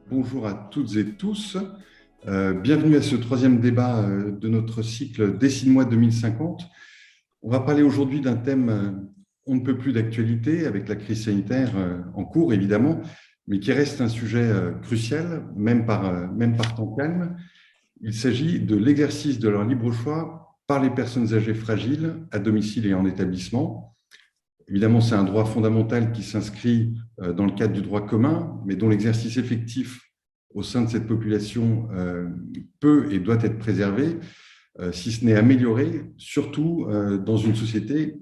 Bonjour à toutes et tous. Bienvenue à ce troisième débat de notre cycle Dessine-moi 2050. On va parler aujourd'hui d'un thème on ne peut plus d'actualité avec la crise sanitaire en cours, évidemment, mais qui reste un sujet crucial, même par temps calme. Il s'agit de l'exercice de leur libre choix par les personnes âgées fragiles à domicile et en établissement. Évidemment, c'est un droit fondamental qui s'inscrit dans le cadre du droit commun, mais dont l'exercice effectif au sein de cette population peut et doit être préservé, si ce n'est amélioré, surtout dans une société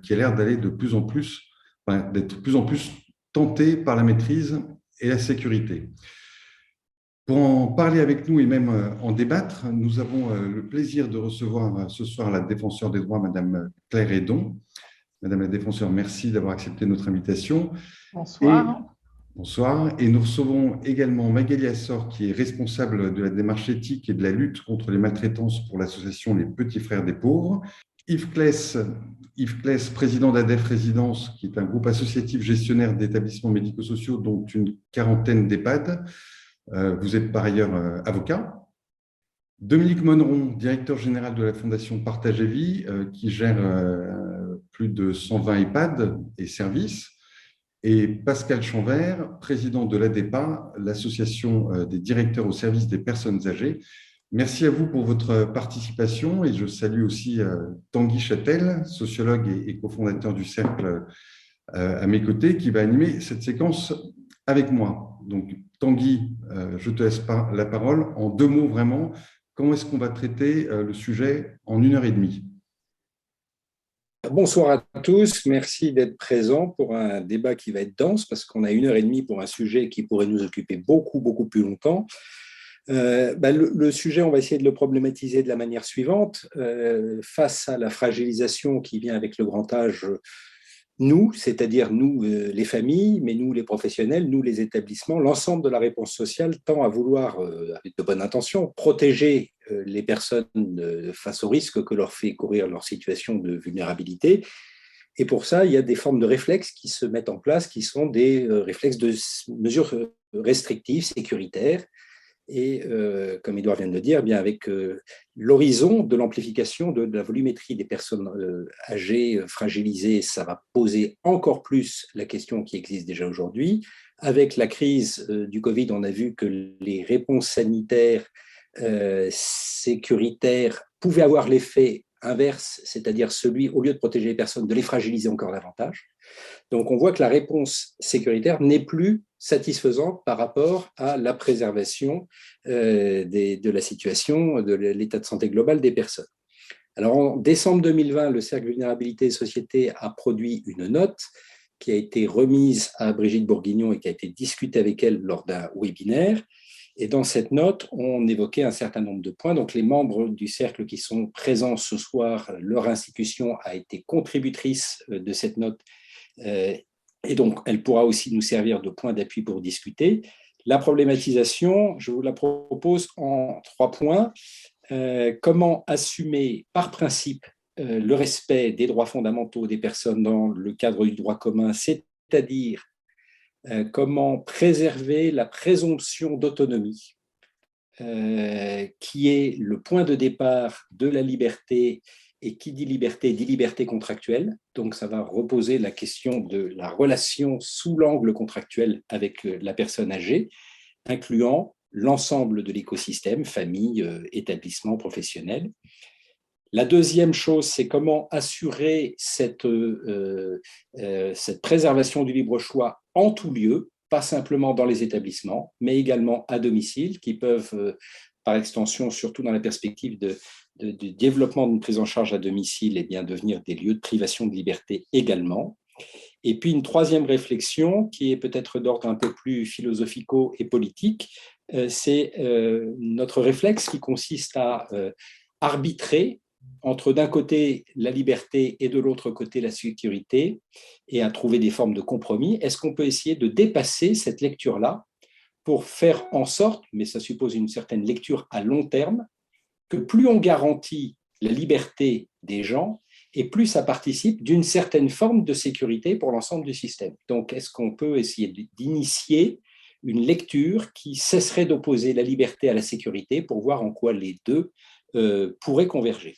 qui a l'air d'aller d'être de plus en plus tentée par la maîtrise et la sécurité. Pour en parler avec nous et même en débattre, nous avons le plaisir de recevoir ce soir la défenseure des droits, Madame Claire Hédon. Madame la défenseure, merci d'avoir accepté notre invitation. Bonsoir. Bonsoir. Et nous recevons également Magali Assor, qui est responsable de la démarche éthique et de la lutte contre les maltraitances pour l'association Les Petits Frères des Pauvres. Yves Kless, président d'ADEF Résidence, qui est un groupe associatif gestionnaire d'établissements médico-sociaux, dont une quarantaine d'EHPAD. Vous êtes par ailleurs avocat. Dominique Monneron, directeur général de la Fondation Partage et Vie, qui gère plus de 120 EHPAD et services, et Pascal Chanvert, président de l'ADEPA, l'association des directeurs au service des personnes âgées. Merci à vous pour votre participation et je salue aussi Tanguy Châtel, sociologue et cofondateur du Cercle à mes côtés, qui va animer cette séquence avec moi. Donc Tanguy, je te laisse la parole. En deux mots vraiment, comment est-ce qu'on va traiter le sujet en 1h30 ? Bonsoir à tous, merci d'être présents pour un débat qui va être dense parce qu'on a 1h30 pour un sujet qui pourrait nous occuper beaucoup plus longtemps. Le sujet, on va essayer de le problématiser de la manière suivante. Face à la fragilisation qui vient avec le grand âge, nous, c'est-à-dire nous les familles, mais nous les professionnels, nous les établissements, l'ensemble de la réponse sociale tend à vouloir, avec de bonnes intentions, protéger les personnes face aux risques que leur fait courir leur situation de vulnérabilité. Et pour ça, il y a des formes de réflexes qui se mettent en place, qui sont des réflexes de mesures restrictives, sécuritaires. Et comme Édouard vient de le dire, eh bien avec l'horizon de l'amplification de la volumétrie des personnes âgées, fragilisées, ça va poser encore plus la question qui existe déjà aujourd'hui. Avec la crise du Covid, on a vu que les réponses sanitaires sécuritaires pouvaient avoir l'effet inverse, c'est-à-dire celui, au lieu de protéger les personnes, de les fragiliser encore davantage. Donc, on voit que la réponse sécuritaire n'est plus satisfaisante par rapport à la préservation de la situation, de l'état de santé global des personnes. Alors, en décembre 2020, le Cercle Vulnérabilité et Société a produit une note qui a été remise à Brigitte Bourguignon et qui a été discutée avec elle lors d'un webinaire. Et dans cette note, on évoquait un certain nombre de points. Donc, les membres du cercle qui sont présents ce soir, leur institution a été contributrice de cette note. Et donc, elle pourra aussi nous servir de point d'appui pour discuter. La problématisation, je vous la propose en 3 points. Comment assumer par principe le respect des droits fondamentaux des personnes dans le cadre du droit commun, c'est-à-dire comment préserver la présomption d'autonomie, qui est le point de départ de la liberté. Et qui dit liberté contractuelle. Donc, ça va reposer la question de la relation sous l'angle contractuel avec la personne âgée, incluant l'ensemble de l'écosystème, famille, établissement, professionnel. La deuxième chose, c'est comment assurer cette préservation du libre choix en tout lieu, pas simplement dans les établissements, mais également à domicile, qui peuvent, par extension, surtout dans la perspective de développement d'une prise en charge à domicile, et bien devenir des lieux de privation de liberté également. Et puis une troisième réflexion, qui est peut-être d'ordre un peu plus philosophico et politique, c'est notre réflexe qui consiste à arbitrer entre d'un côté la liberté et de l'autre côté la sécurité, et à trouver des formes de compromis. Est-ce qu'on peut essayer de dépasser cette lecture-là pour faire en sorte, mais ça suppose une certaine lecture à long terme, que plus on garantit la liberté des gens, et plus ça participe d'une certaine forme de sécurité pour l'ensemble du système. Donc, est-ce qu'on peut essayer d'initier une lecture qui cesserait d'opposer la liberté à la sécurité pour voir en quoi les deux pourraient converger.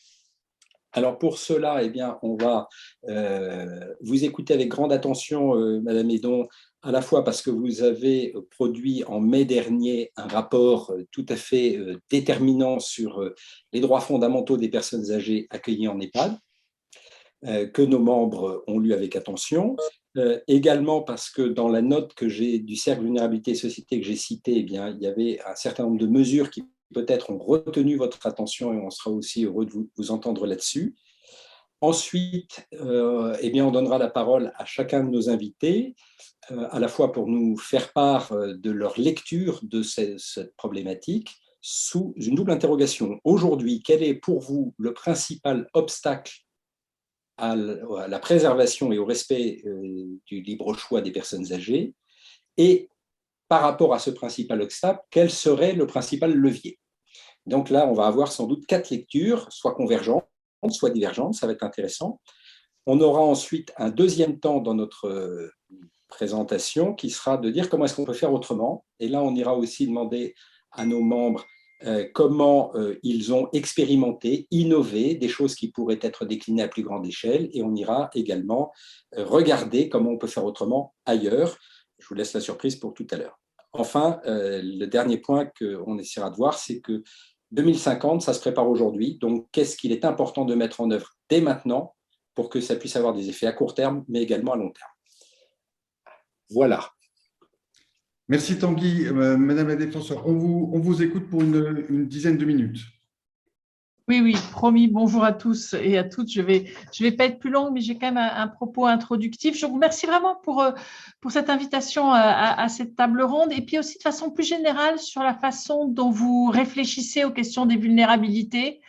Alors pour cela, eh bien, on va vous écouter avec grande attention, Madame Hédon, à la fois parce que vous avez produit en mai dernier un rapport tout à fait déterminant sur les droits fondamentaux des personnes âgées accueillies en EHPAD, que nos membres ont lu avec attention. Également parce que dans la note que j'ai du Cercle Vulnérabilité et Société que j'ai citée, eh bien, il y avait un certain nombre de mesures qui peut-être ont retenu votre attention et on sera aussi heureux de vous entendre là-dessus. Ensuite, eh bien, on donnera la parole à chacun de nos invités, à la fois pour nous faire part de leur lecture de cette problématique sous une double interrogation. Aujourd'hui, quel est pour vous le principal obstacle à la préservation et au respect du libre choix des personnes âgées? Et par rapport à ce principal obstacle, quel serait le principal levier? Donc là, on va avoir sans doute 4 lectures, soit convergentes, soit divergentes, ça va être intéressant. On aura ensuite un deuxième temps dans notre présentation qui sera de dire comment est-ce qu'on peut faire autrement. Et là, on ira aussi demander à nos membres comment ils ont expérimenté, innové des choses qui pourraient être déclinées à plus grande échelle. Et on ira également regarder comment on peut faire autrement ailleurs. Je vous laisse la surprise pour tout à l'heure. Enfin, le dernier point qu'on essaiera de voir, c'est que 2050, ça se prépare aujourd'hui. Donc, qu'est-ce qu'il est important de mettre en œuvre dès maintenant pour que ça puisse avoir des effets à court terme, mais également à long terme? Voilà. Merci Tanguy. Madame la défenseure, on vous écoute pour une dizaine de minutes. Oui, oui, promis. Bonjour à tous et à toutes. Je vais pas être plus longue, mais j'ai quand même un propos introductif. Je vous remercie vraiment pour cette invitation à cette table ronde et puis aussi de façon plus générale sur la façon dont vous réfléchissez aux questions des vulnérabilités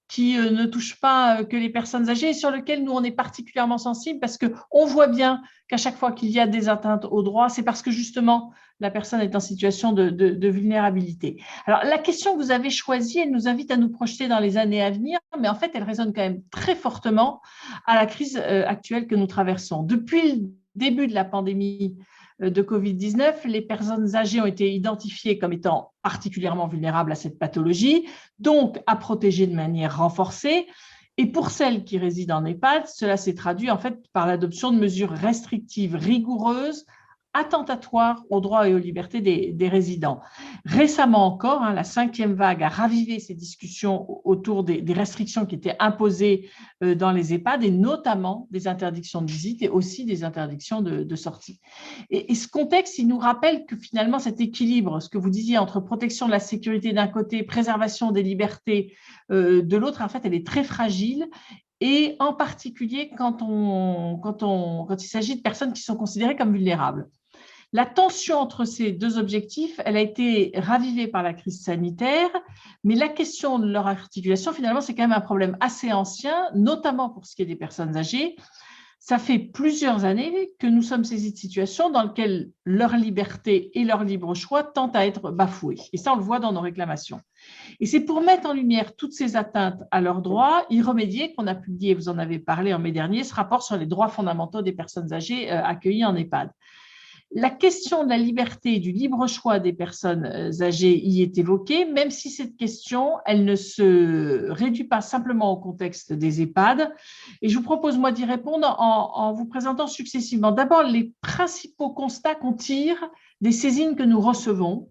qui ne touchent pas que les personnes âgées et sur lesquelles nous, on est particulièrement sensibles parce qu'on voit bien qu'à chaque fois qu'il y a des atteintes aux droits, c'est parce que justement, la personne est en situation de vulnérabilité. Alors, la question que vous avez choisie, elle nous invite à nous projeter dans les années à venir, mais en fait, elle résonne quand même très fortement à la crise actuelle que nous traversons. Depuis le début de la pandémie de Covid-19, les personnes âgées ont été identifiées comme étant particulièrement vulnérables à cette pathologie, donc à protéger de manière renforcée. Et pour celles qui résident en EHPAD, cela s'est traduit en fait par l'adoption de mesures restrictives rigoureuses, attentatoires aux droits et aux libertés des résidents. Récemment encore, la 5e vague a ravivé ces discussions autour des restrictions qui étaient imposées dans les EHPAD et notamment des interdictions de visite et aussi des interdictions de sortie. Et ce contexte, il nous rappelle que finalement cet équilibre, ce que vous disiez entre protection de la sécurité d'un côté, préservation des libertés de l'autre, en fait, elle est très fragile. Et en particulier quand il s'agit de personnes qui sont considérées comme vulnérables. La tension entre ces deux objectifs, elle a été ravivée par la crise sanitaire, mais la question de leur articulation, finalement, c'est quand même un problème assez ancien, notamment pour ce qui est des personnes âgées. Ça fait plusieurs années que nous sommes saisis de situations dans lesquelles leur liberté et leur libre choix tentent à être bafoués. Et ça, on le voit dans nos réclamations. Et c'est pour mettre en lumière toutes ces atteintes à leurs droits, y remédier, qu'on a publié, vous en avez parlé en mai dernier, ce rapport sur les droits fondamentaux des personnes âgées accueillies en EHPAD. La question de la liberté et du libre choix des personnes âgées y est évoquée, même si cette question, elle ne se réduit pas simplement au contexte des EHPAD. Et je vous propose, moi, d'y répondre en vous présentant successivement d'abord les principaux constats qu'on tire des saisines que nous recevons.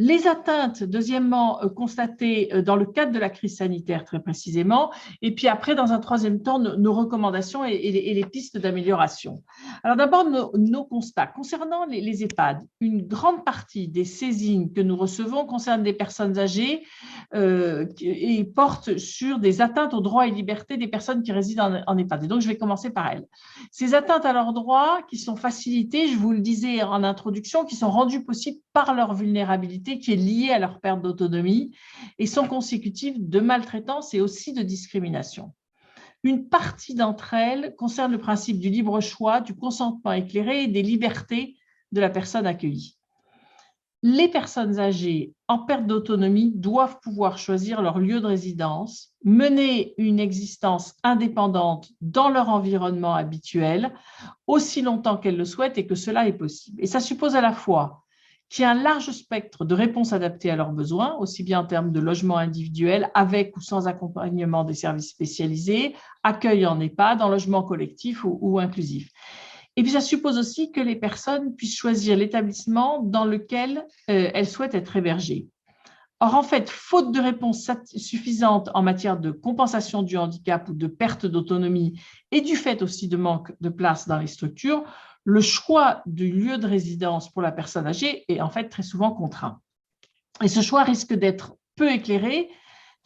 Les atteintes, deuxièmement, constatées dans le cadre de la crise sanitaire très précisément, et puis après, dans un troisième temps, nos recommandations et les pistes d'amélioration. Alors d'abord, nos constats. Concernant les EHPAD, une grande partie des saisines que nous recevons concernent des personnes âgées et portent sur des atteintes aux droits et libertés des personnes qui résident en EHPAD. Et donc, je vais commencer par elles. Ces atteintes à leurs droits qui sont facilitées, je vous le disais en introduction, qui sont rendues possibles par leur vulnérabilité qui est liée à leur perte d'autonomie et sont consécutives de maltraitance et aussi de discrimination. Une partie d'entre elles concerne le principe du libre choix, du consentement éclairé et des libertés de la personne accueillie. Les personnes âgées en perte d'autonomie doivent pouvoir choisir leur lieu de résidence, mener une existence indépendante dans leur environnement habituel, aussi longtemps qu'elles le souhaitent et que cela est possible. Et ça suppose à la fois qui a un large spectre de réponses adaptées à leurs besoins, aussi bien en termes de logement individuel, avec ou sans accompagnement des services spécialisés, accueil en EHPAD, en logement collectif ou inclusif. Et puis, ça suppose aussi que les personnes puissent choisir l'établissement dans lequel elles souhaitent être hébergées. Or, en fait, faute de réponse suffisante en matière de compensation du handicap ou de perte d'autonomie et du fait aussi de manque de place dans les structures, le choix du lieu de résidence pour la personne âgée est en fait très souvent contraint. Et ce choix risque d'être peu éclairé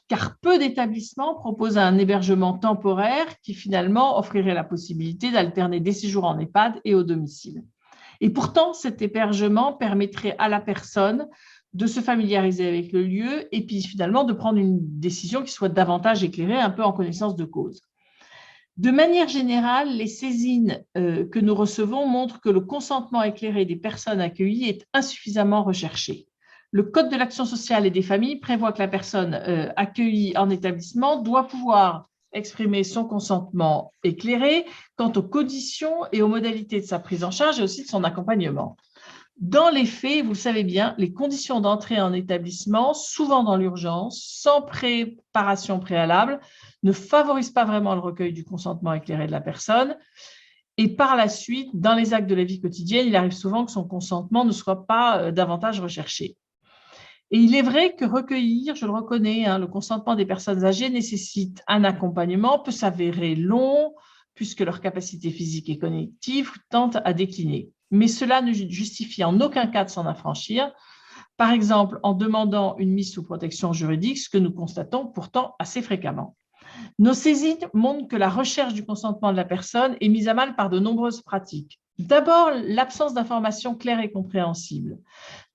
car peu d'établissements proposent un hébergement temporaire qui finalement offrirait la possibilité d'alterner des séjours en EHPAD et au domicile. Et pourtant, cet hébergement permettrait à la personne de se familiariser avec le lieu et puis finalement de prendre une décision qui soit davantage éclairée, un peu en connaissance de cause. De manière générale, les saisines que nous recevons montrent que le consentement éclairé des personnes accueillies est insuffisamment recherché. Le Code de l'action sociale et des familles prévoit que la personne accueillie en établissement doit pouvoir exprimer son consentement éclairé quant aux conditions et aux modalités de sa prise en charge et aussi de son accompagnement. Dans les faits, vous le savez bien, les conditions d'entrée en établissement, souvent dans l'urgence, sans préparation préalable, ne favorisent pas vraiment le recueil du consentement éclairé de la personne. Et par la suite, dans les actes de la vie quotidienne, il arrive souvent que son consentement ne soit pas davantage recherché. Et il est vrai que recueillir, je le reconnais, le consentement des personnes âgées nécessite un accompagnement, peut s'avérer long, puisque leur capacité physique et cognitive tente à décliner. Mais cela ne justifie en aucun cas de s'en affranchir, par exemple en demandant une mise sous protection juridique, ce que nous constatons pourtant assez fréquemment. Nos saisines montrent que la recherche du consentement de la personne est mise à mal par de nombreuses pratiques. D'abord, l'absence d'informations claires et compréhensibles.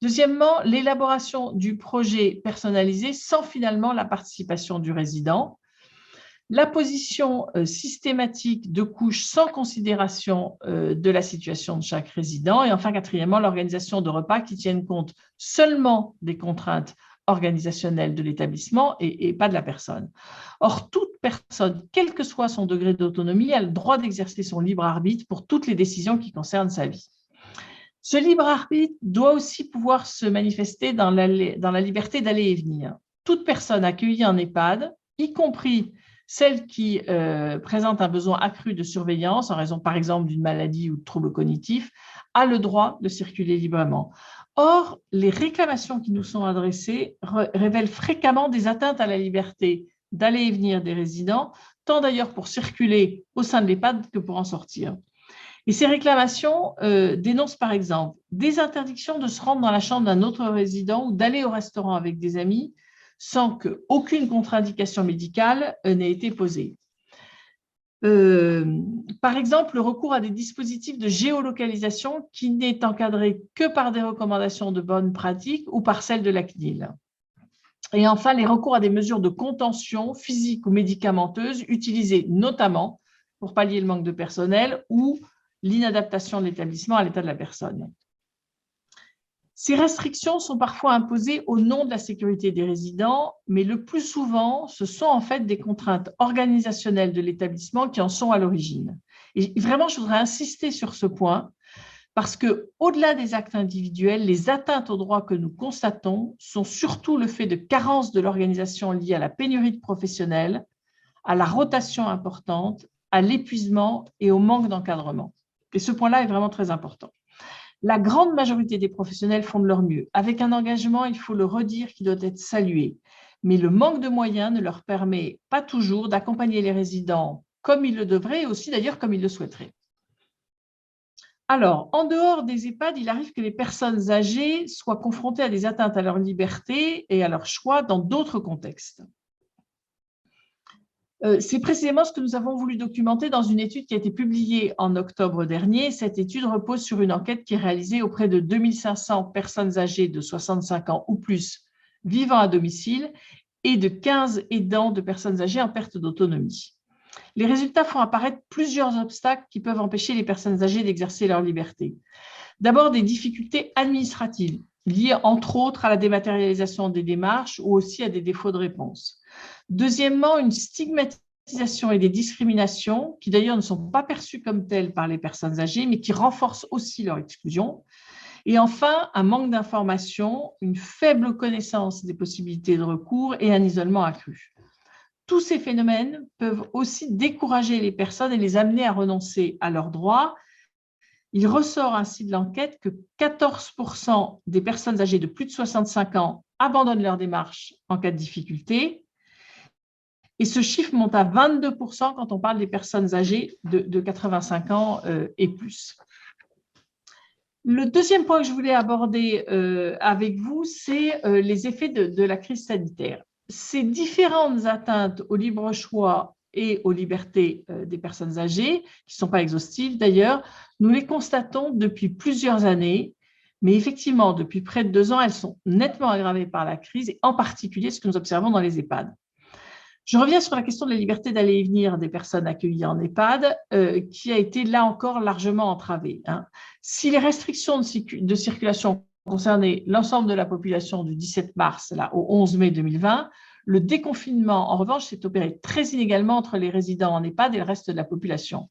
Deuxièmement, l'élaboration du projet personnalisé sans finalement la participation du résident. La position systématique de couches sans considération de la situation de chaque résident. Et enfin, quatrièmement, l'organisation de repas qui tiennent compte seulement des contraintes organisationnelles de l'établissement et pas de la personne. Or, toute personne, quel que soit son degré d'autonomie, a le droit d'exercer son libre arbitre pour toutes les décisions qui concernent sa vie. Ce libre arbitre doit aussi pouvoir se manifester dans la liberté d'aller et venir. Toute personne accueillie en EHPAD, y compris celle qui présente un besoin accru de surveillance en raison, par exemple, d'une maladie ou de troubles cognitifs, a le droit de circuler librement. Or, les réclamations qui nous sont adressées révèlent fréquemment des atteintes à la liberté d'aller et venir des résidents, tant d'ailleurs pour circuler au sein de l'EHPAD que pour en sortir. Et ces réclamations dénoncent par exemple des interdictions de se rendre dans la chambre d'un autre résident ou d'aller au restaurant avec des amis sans qu'aucune contre-indication médicale n'ait été posée. Par exemple, le recours à des dispositifs de géolocalisation qui n'est encadré que par des recommandations de bonne pratique ou par celles de la CNIL. Et enfin, les recours à des mesures de contention physique ou médicamenteuses utilisées notamment pour pallier le manque de personnel ou l'inadaptation de l'établissement à l'état de la personne. Ces restrictions sont parfois imposées au nom de la sécurité des résidents, mais le plus souvent, ce sont en fait des contraintes organisationnelles de l'établissement qui en sont à l'origine. Et vraiment, je voudrais insister sur ce point, parce qu'au-delà des actes individuels, les atteintes aux droits que nous constatons sont surtout le fait de carences de l'organisation liées à la pénurie de professionnels, à la rotation importante, à l'épuisement et au manque d'encadrement. Et ce point-là est vraiment très important. La grande majorité des professionnels font de leur mieux, avec un engagement, il faut le redire, qui doit être salué. Mais le manque de moyens ne leur permet pas toujours d'accompagner les résidents comme ils le devraient et aussi d'ailleurs comme ils le souhaiteraient. Alors, en dehors des EHPAD, il arrive que les personnes âgées soient confrontées à des atteintes à leur liberté et à leur choix dans d'autres contextes. C'est précisément ce que nous avons voulu documenter dans une étude qui a été publiée en octobre dernier. Cette étude repose sur une enquête qui est réalisée auprès de 2500 personnes âgées de 65 ans ou plus vivant à domicile et de 15 aidants de personnes âgées en perte d'autonomie. Les résultats font apparaître plusieurs obstacles qui peuvent empêcher les personnes âgées d'exercer leur liberté. D'abord, des difficultés administratives liées entre autres à la dématérialisation des démarches ou aussi à des défauts de réponse. Deuxièmement, une stigmatisation et des discriminations qui d'ailleurs ne sont pas perçues comme telles par les personnes âgées, mais qui renforcent aussi leur exclusion. Et enfin, un manque d'information, une faible connaissance des possibilités de recours et un isolement accru. Tous ces phénomènes peuvent aussi décourager les personnes et les amener à renoncer à leurs droits. Il ressort ainsi de l'enquête que 14% des personnes âgées de plus de 65 ans abandonnent leur démarche en cas de difficulté. Et ce chiffre monte à 22% quand on parle des personnes âgées de 85 ans et plus. Le deuxième point que je voulais aborder avec vous, c'est les effets de la crise sanitaire. Ces différentes atteintes au libre choix et aux libertés des personnes âgées, qui ne sont pas exhaustives d'ailleurs, nous les constatons depuis plusieurs années, mais effectivement, depuis près de 2 ans, elles sont nettement aggravées par la crise, et en particulier ce que nous observons dans les EHPAD. Je reviens sur la question de la liberté d'aller et venir des personnes accueillies en EHPAD, qui a été là encore largement entravée. Si les restrictions de circulation concernaient l'ensemble de la population du 17 mars au 11 mai 2020, le déconfinement, en revanche, s'est opéré très inégalement entre les résidents en EHPAD et le reste de la population.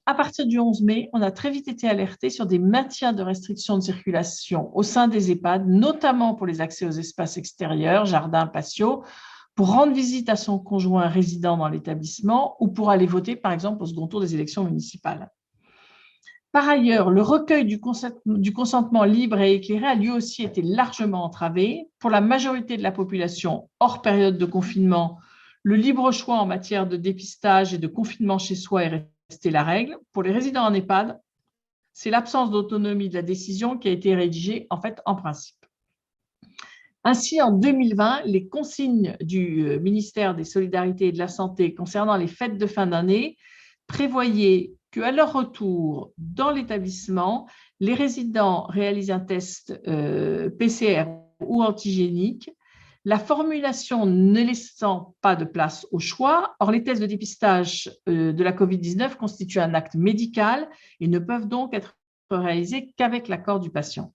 À partir du 11 mai, on a très vite été alerté sur des maintiens de restrictions de circulation au sein des EHPAD, notamment pour les accès aux espaces extérieurs, jardins, patios, pour rendre visite à son conjoint résident dans l'établissement ou pour aller voter, par exemple, au second tour des élections municipales. Par ailleurs, le recueil du consentement libre et éclairé a lui aussi été largement entravé. Pour la majorité de la population, hors période de confinement, le libre choix en matière de dépistage et de confinement chez soi est resté la règle. Pour les résidents en EHPAD, c'est l'absence d'autonomie de la décision qui a été rédigée en fait en principe. Ainsi, en 2020, les consignes du ministère des Solidarités et de la Santé concernant les fêtes de fin d'année prévoyaient qu'à leur retour dans l'établissement, les résidents réalisent un test PCR ou antigénique, la formulation ne laissant pas de place au choix. Or, les tests de dépistage de la COVID-19 constituent un acte médical et ne peuvent donc être réalisés qu'avec l'accord du patient.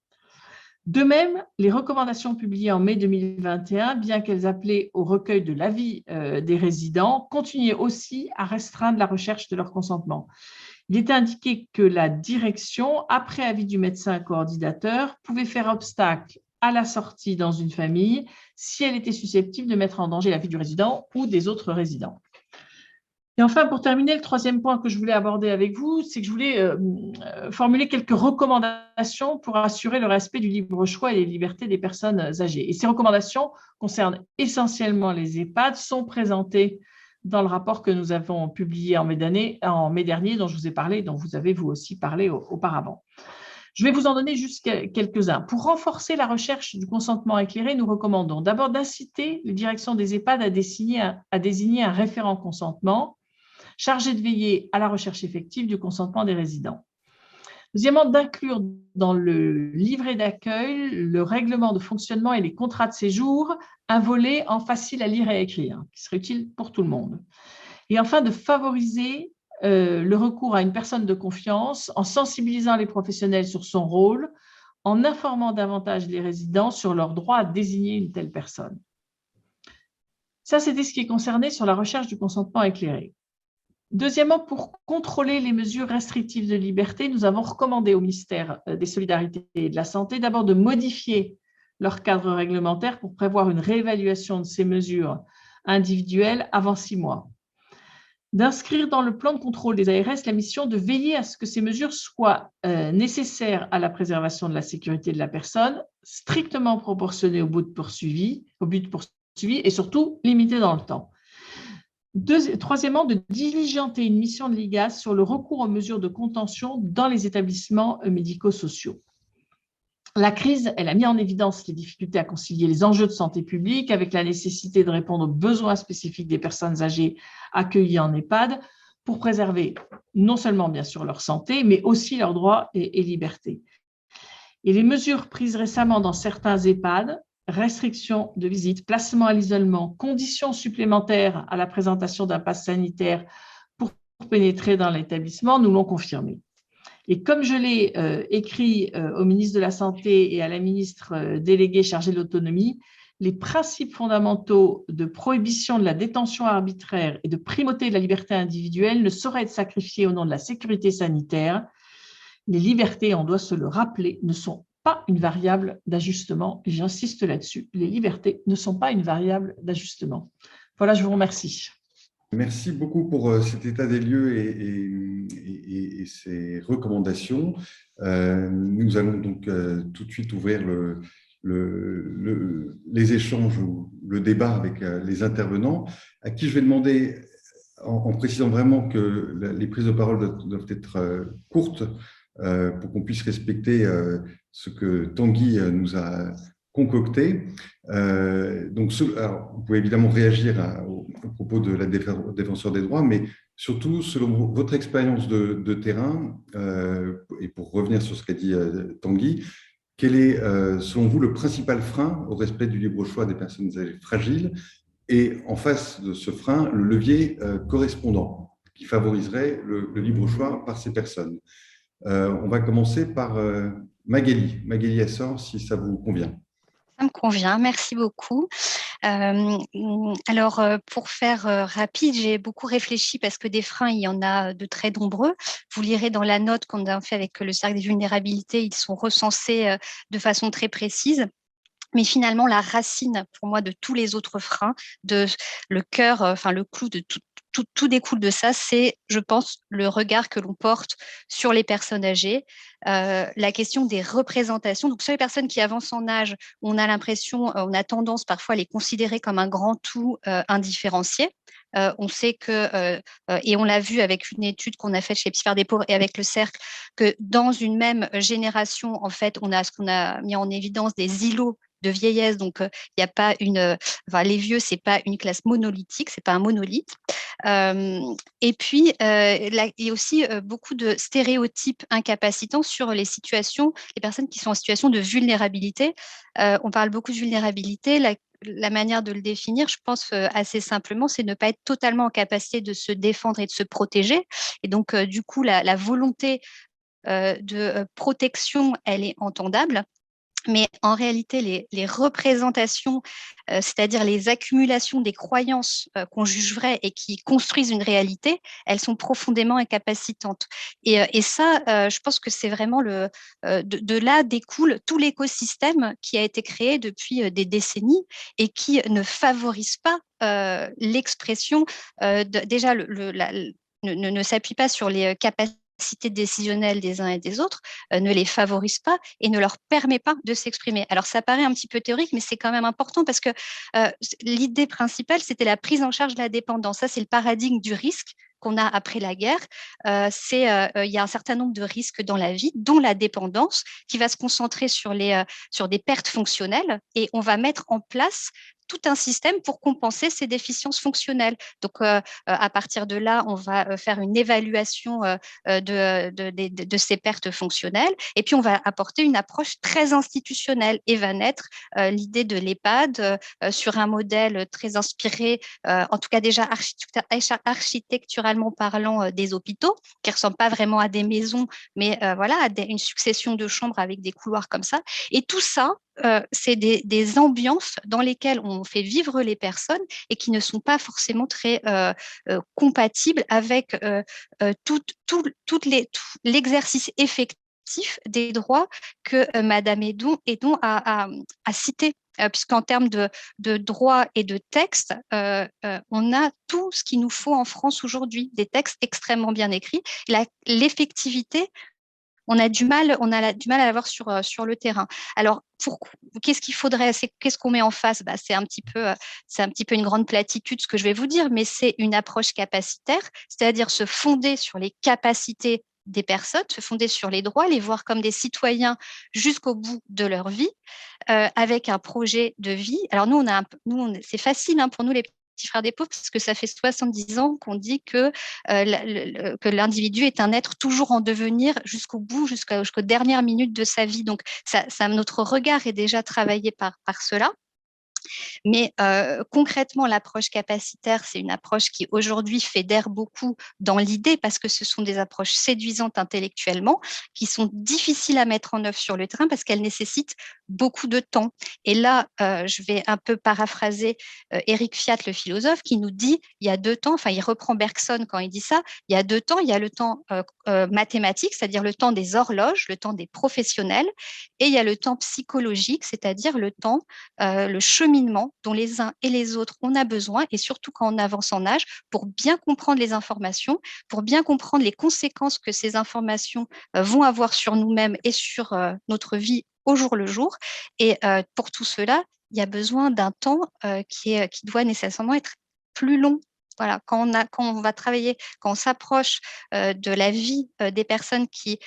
De même, les recommandations publiées en mai 2021, bien qu'elles appelaient au recueil de l'avis des résidents, continuaient aussi à restreindre la recherche de leur consentement. Il était indiqué que la direction, après avis du médecin coordinateur, pouvait faire obstacle à la sortie dans une famille si elle était susceptible de mettre en danger la vie du résident ou des autres résidents. Et enfin, pour terminer, le troisième point que je voulais aborder avec vous, c'est que je voulais formuler quelques recommandations pour assurer le respect du libre choix et des libertés des personnes âgées. Et ces recommandations concernent essentiellement les EHPAD, sont présentées dans le rapport que nous avons publié en mai dernier, dont je vous ai parlé, dont vous avez vous aussi parlé auparavant. Je vais vous en donner juste quelques-uns. Pour renforcer la recherche du consentement éclairé, nous recommandons d'abord d'inciter les directions des EHPAD à désigner un référent consentement chargé de veiller à la recherche effective du consentement des résidents. Deuxièmement, d'inclure dans le livret d'accueil, le règlement de fonctionnement et les contrats de séjour, un volet en facile à lire et à écrire, qui serait utile pour tout le monde. Et enfin, de favoriser le recours à une personne de confiance en sensibilisant les professionnels sur son rôle, en informant davantage les résidents sur leur droit à désigner une telle personne. Ça, c'était ce qui est concerné sur la recherche du consentement éclairé. Deuxièmement, pour contrôler les mesures restrictives de liberté, nous avons recommandé au ministère des Solidarités et de la Santé d'abord de modifier leur cadre réglementaire pour prévoir une réévaluation de ces mesures individuelles avant 6 mois. D'inscrire dans le plan de contrôle des ARS la mission de veiller à ce que ces mesures soient nécessaires à la préservation de la sécurité de la personne, strictement proportionnées au but poursuivi et surtout limitées dans le temps. Troisièmement, de diligenter une mission de l'IGAS sur le recours aux mesures de contention dans les établissements médico-sociaux. La crise, elle a mis en évidence les difficultés à concilier les enjeux de santé publique avec la nécessité de répondre aux besoins spécifiques des personnes âgées accueillies en EHPAD pour préserver non seulement bien sûr leur santé, mais aussi leurs droits et libertés. Et les mesures prises récemment dans certains EHPAD, restrictions de visite, placement à l'isolement, conditions supplémentaires à la présentation d'un pass sanitaire pour pénétrer dans l'établissement, nous l'ont confirmé. Et comme je l'ai écrit au ministre de la Santé et à la ministre déléguée chargée de l'autonomie, les principes fondamentaux de prohibition de la détention arbitraire et de primauté de la liberté individuelle ne sauraient être sacrifiés au nom de la sécurité sanitaire. Les libertés, on doit se le rappeler, ne sont pas une variable d'ajustement. Et j'insiste là-dessus, les libertés ne sont pas une variable d'ajustement. Voilà, je vous remercie. Merci beaucoup pour cet état des lieux et ces recommandations. Nous allons donc tout de suite ouvrir les échanges ou le débat avec les intervenants, à qui je vais demander, en précisant vraiment que les prises de parole doivent être courtes pour qu'on puisse respecter ce que Tanguy nous a concocté. Donc, alors, vous pouvez évidemment réagir aux propos de la défenseur des droits, mais surtout, selon votre expérience de terrain, et pour revenir sur ce qu'a dit Tanguy, quel est, selon vous, le principal frein au respect du libre choix des personnes âgées fragiles et, en face de ce frein, le levier correspondant qui favoriserait le libre choix par ces personnes? On va commencer par Magali Assor, si ça vous convient. Ça me convient, merci beaucoup. Pour faire rapide, j'ai beaucoup réfléchi parce que des freins, il y en a de très nombreux. Vous lirez dans la note qu'on a fait avec le cercle des vulnérabilités, ils sont recensés de façon très précise. Mais finalement, la racine, pour moi, de tous les autres freins, le cœur, le clou de tout découle de ça, c'est, je pense, le regard que l'on porte sur les personnes âgées, la question des représentations. Donc, sur les personnes qui avancent en âge, on a l'impression, on a tendance parfois à les considérer comme un grand tout indifférencié. On sait que, et on l'a vu avec une étude qu'on a faite chez Psyphère des pauvres et avec le cercle, que dans une même génération, en fait, on a ce qu'on a mis en évidence des îlots de vieillesse. Donc, il n'y a pas les vieux, c'est pas une classe monolithique, c'est pas un monolithe. Et puis, il y a aussi beaucoup de stéréotypes incapacitants sur les personnes qui sont en situation de vulnérabilité. On parle beaucoup de vulnérabilité. La manière de le définir, je pense assez simplement, c'est ne pas être totalement en capacité de se défendre et de se protéger. Et donc, du coup, la volonté de protection, elle est entendable. Mais en réalité, les représentations, c'est-à-dire les accumulations des croyances qu'on juge vraies et qui construisent une réalité, elles sont profondément incapacitantes. Et ça, je pense que c'est vraiment de là découle tout l'écosystème qui a été créé depuis des décennies et qui ne favorise pas l'expression. Déjà, ne s'appuie pas sur les capacités décisionnelle des uns et des autres, ne les favorise pas et ne leur permet pas de s'exprimer. Alors, ça paraît un petit peu théorique, mais c'est quand même important parce que l'idée principale, c'était la prise en charge de la dépendance. Ça, c'est le paradigme du risque qu'on a après la guerre. Il y a un certain nombre de risques dans la vie, dont la dépendance, qui va se concentrer sur des pertes fonctionnelles, et on va mettre en place tout un système pour compenser ces déficiences fonctionnelles. Donc, à partir de là, on va faire une évaluation de ces pertes fonctionnelles, et puis on va apporter une approche très institutionnelle, et va naître l'idée de l'EHPAD sur un modèle très inspiré, en tout cas déjà architecturalement parlant, des hôpitaux, qui ne ressemblent pas vraiment à des maisons, mais voilà, à une succession de chambres avec des couloirs comme ça. Et tout ça, c'est des ambiances dans lesquelles on fait vivre les personnes et qui ne sont pas forcément très compatibles avec tout l'exercice effectif des droits que Madame Hédon a cité. Puisqu'en termes de droits et de textes, on a tout ce qu'il nous faut en France aujourd'hui, des textes extrêmement bien écrits. L'effectivité, on a du mal à l'avoir sur le terrain. Alors, qu'est-ce qu'il faudrait, qu'est-ce qu'on met en face? C'est un petit peu une grande platitude ce que je vais vous dire, mais c'est une approche capacitaire, c'est-à-dire se fonder sur les capacités des personnes, se fonder sur les droits, les voir comme des citoyens jusqu'au bout de leur vie, avec un projet de vie. Alors c'est facile pour nous les petits frères des pauvres, parce que ça fait 70 ans qu'on dit que l'individu est un être toujours en devenir jusqu'au bout, jusqu'aux dernières minutes de sa vie. Donc, notre regard est déjà travaillé par cela. Mais concrètement, l'approche capacitaire, c'est une approche qui aujourd'hui fédère beaucoup dans l'idée, parce que ce sont des approches séduisantes intellectuellement, qui sont difficiles à mettre en œuvre sur le terrain, parce qu'elles nécessitent beaucoup de temps. Et là, je vais un peu paraphraser Éric Fiat, le philosophe, qui nous dit, il y a 2 temps, enfin il reprend Bergson quand il dit ça, il y a 2 temps, il y a le temps mathématique, c'est-à-dire le temps des horloges, le temps des professionnels, et il y a le temps psychologique, c'est-à-dire le temps, le cheminement dont les uns et les autres on a besoin, et surtout quand on avance en âge, pour bien comprendre les informations, pour bien comprendre les conséquences que ces informations vont avoir sur nous-mêmes et sur notre vie au jour le jour. Et pour tout cela, il y a besoin d'un temps qui doit nécessairement être plus long. Voilà, quand on va travailler, quand on s'approche de la vie des personnes qui,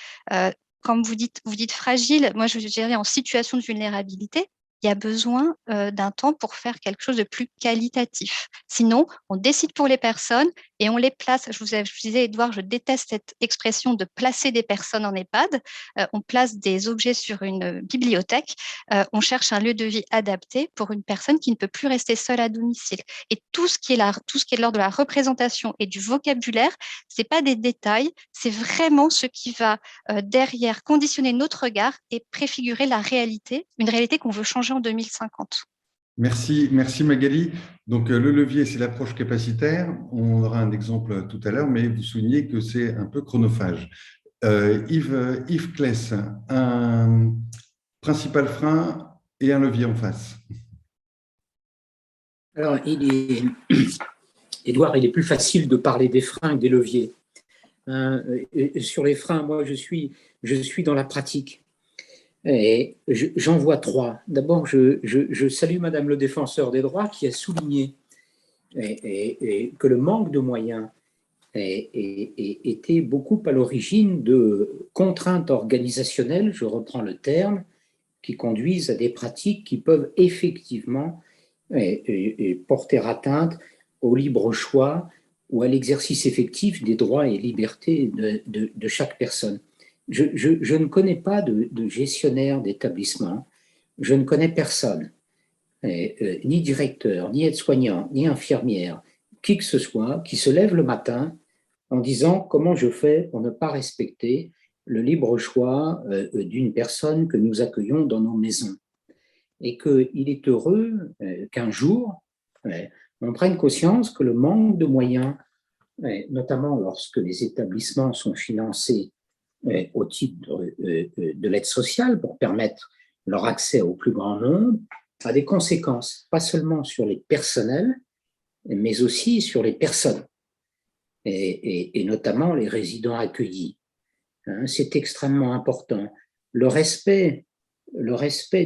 comme vous dites fragiles, moi je dirais en situation de vulnérabilité, il y a besoin d'un temps pour faire quelque chose de plus qualitatif. Sinon, on décide pour les personnes et on les place. Je vous disais, Edouard, je déteste cette expression de placer des personnes en EHPAD. On place des objets sur une bibliothèque. On cherche un lieu de vie adapté pour une personne qui ne peut plus rester seule à domicile. Et tout ce qui est de l'ordre de la représentation et du vocabulaire, c'est pas des détails, c'est vraiment ce qui va derrière conditionner notre regard et préfigurer la réalité, une réalité qu'on veut changer en 2050. Merci Magali. Donc, le levier, c'est l'approche capacitaire. On aura un exemple tout à l'heure, mais vous soulignez que c'est un peu chronophage. Yves Kless, un principal frein et un levier en face. Alors, Édouard, il est plus facile de parler des freins que des leviers. Sur les freins, moi, je suis dans la pratique. Et j'en vois 3. D'abord, je salue Madame le défenseur des droits qui a souligné que le manque de moyens était beaucoup à l'origine de contraintes organisationnelles, je reprends le terme, qui conduisent à des pratiques qui peuvent effectivement porter atteinte au libre choix ou à l'exercice effectif des droits et libertés de chaque personne. Je ne connais pas de gestionnaire d'établissement, je ne connais personne, ni directeur, ni aide-soignant, ni infirmière, qui que ce soit, qui se lève le matin en disant comment je fais pour ne pas respecter le libre choix d'une personne que nous accueillons dans nos maisons. Et qu'il est heureux qu'un jour, on prenne conscience que le manque de moyens, notamment lorsque les établissements sont financés au titre de l'aide sociale pour permettre leur accès au plus grand nombre, a des conséquences, pas seulement sur les personnels, mais aussi sur les personnes, et notamment les résidents accueillis. C'est extrêmement important. Le respect